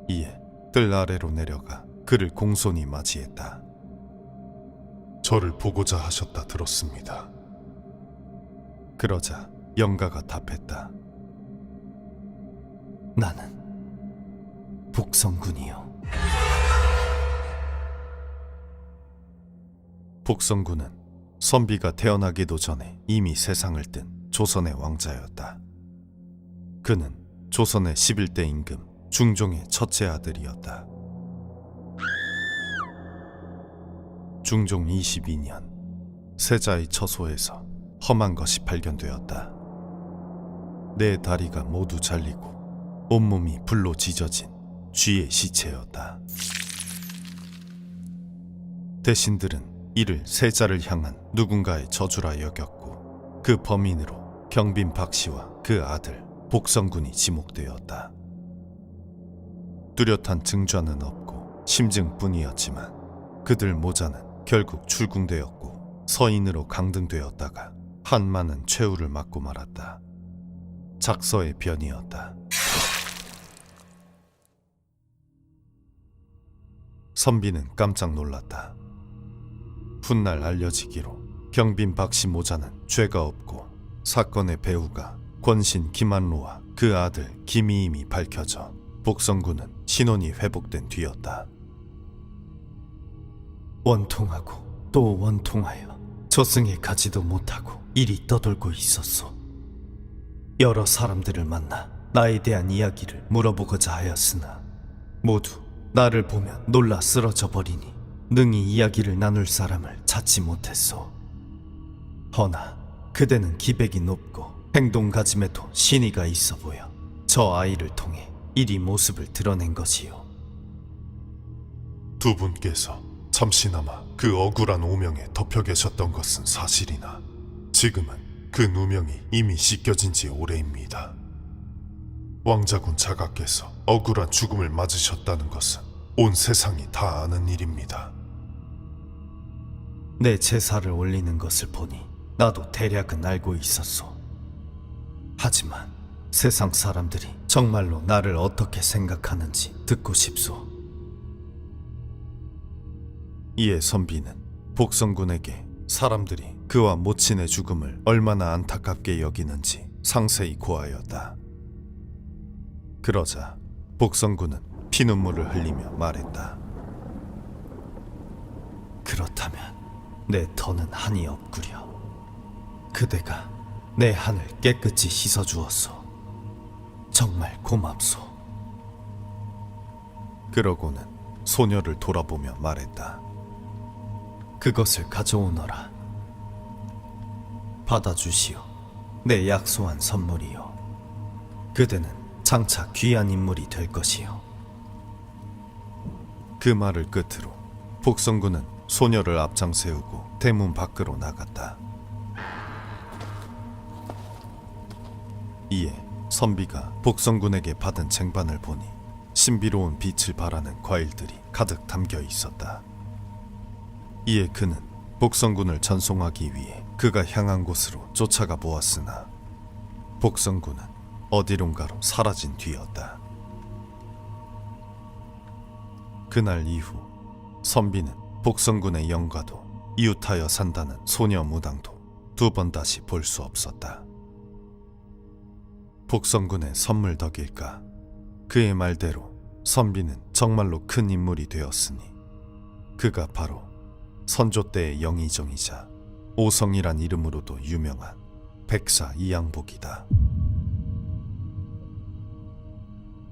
이에 뜰 아래로 내려가 그를 공손히 맞이했다. 저를 보고자 하셨다 들었습니다. 그러자 영가가 답했다. 나는 복성군이요. 복성군은 선비가 태어나기도 전에 이미 세상을 뜬 조선의 왕자였다. 그는 조선의 11대 임금 중종의 첫째 아들이었다. 중종 22년 세자의 처소에서 험한 것이 발견되었다. 네 다리가 모두 잘리고 온몸이 불로 지져진 쥐의 시체였다. 대신들은 이를 세자를 향한 누군가의 저주라 여겼고 그 범인으로 경빈 박씨와 그 아들 복성군이 지목되었다. 뚜렷한 증좌는 없고 심증뿐이었지만 그들 모자는 결국 출궁되었고 서인으로 강등되었다가 한많은 최후를 맞고 말았다. 작서의 변이었다. 선비는 깜짝 놀랐다. 훗날 알려지기로 경빈 박씨 모자는 죄가 없고 사건의 배후가 권신 김한로와 그 아들 김이임이 밝혀져 복성군은 신원이 회복된 뒤였다. 원통하고 또 원통하여 저승에 가지도 못하고 이리 떠돌고 있었소. 여러 사람들을 만나 나에 대한 이야기를 물어보고자 하였으나 모두 나를 보면 놀라 쓰러져 버리니 능히 이야기를 나눌 사람을 찾지 못했소. 허나 그대는 기백이 높고 행동가짐에도 신의가 있어 보여 저 아이를 통해 이리 모습을 드러낸 것이요. 두 분께서 잠시나마 그 억울한 오명에 덮여 계셨던 것은 사실이나 지금은 그 누명이 이미 씻겨진 지 오래입니다. 왕자군 자가께서 억울한 죽음을 맞으셨다는 것은 온 세상이 다 아는 일입니다. 내 제사를 올리는 것을 보니 나도 대략은 알고 있었소. 하지만 세상 사람들이 정말로 나를 어떻게 생각하는지 듣고 싶소. 이에 선비는 복성군에게 사람들이 그와 모친의 죽음을 얼마나 안타깝게 여기는지 상세히 고하였다. 그러자 복성군은 피눈물을 흘리며 말했다. 그렇다면 내 더는 한이 없구려. 그대가 내 한을 깨끗이 씻어주었소. 정말 고맙소. 그러고는 소녀를 돌아보며 말했다. 그것을 가져오너라. 받아주시오. 내 약소한 선물이요. 그대는 장차 귀한 인물이 될 것이요. 그 말을 끝으로 복성군은 소녀를 앞장 세우고 대문 밖으로 나갔다. 이에 선비가 복성군에게 받은 쟁반을 보니 신비로운 빛을 발하는 과일들이 가득 담겨 있었다. 이에 그는 복성군을 전송하기 위해 그가 향한 곳으로 쫓아가 보았으나 복성군은 어디론가로 사라진 뒤였다. 그날 이후 선비는 복성군의 영가도 이웃하여 산다는 소녀 무당도 두 번 다시 볼 수 없었다. 복성군의 선물 덕일까? 그의 말대로 선비는 정말로 큰 인물이 되었으니 그가 바로 선조 때의 영의정이자 오성이란 이름으로도 유명한 백사 이양복이다.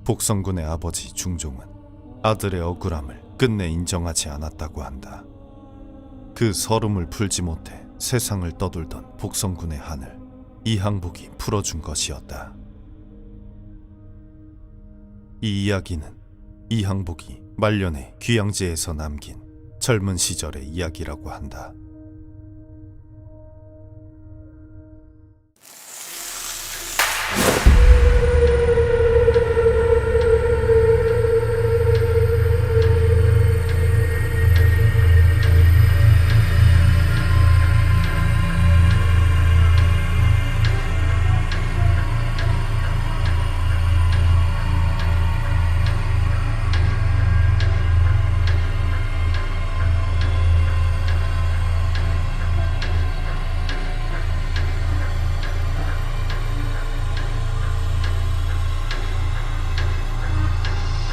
복성군의 아버지 중종은 아들의 억울함을 끝내 인정하지 않았다고 한다. 그 서름을 풀지 못해 세상을 떠돌던 복성군의 한을 이항복이 풀어준 것이었다. 이 이야기는 이항복이 말년에 귀양지에서 남긴 젊은 시절의 이야기라고 한다.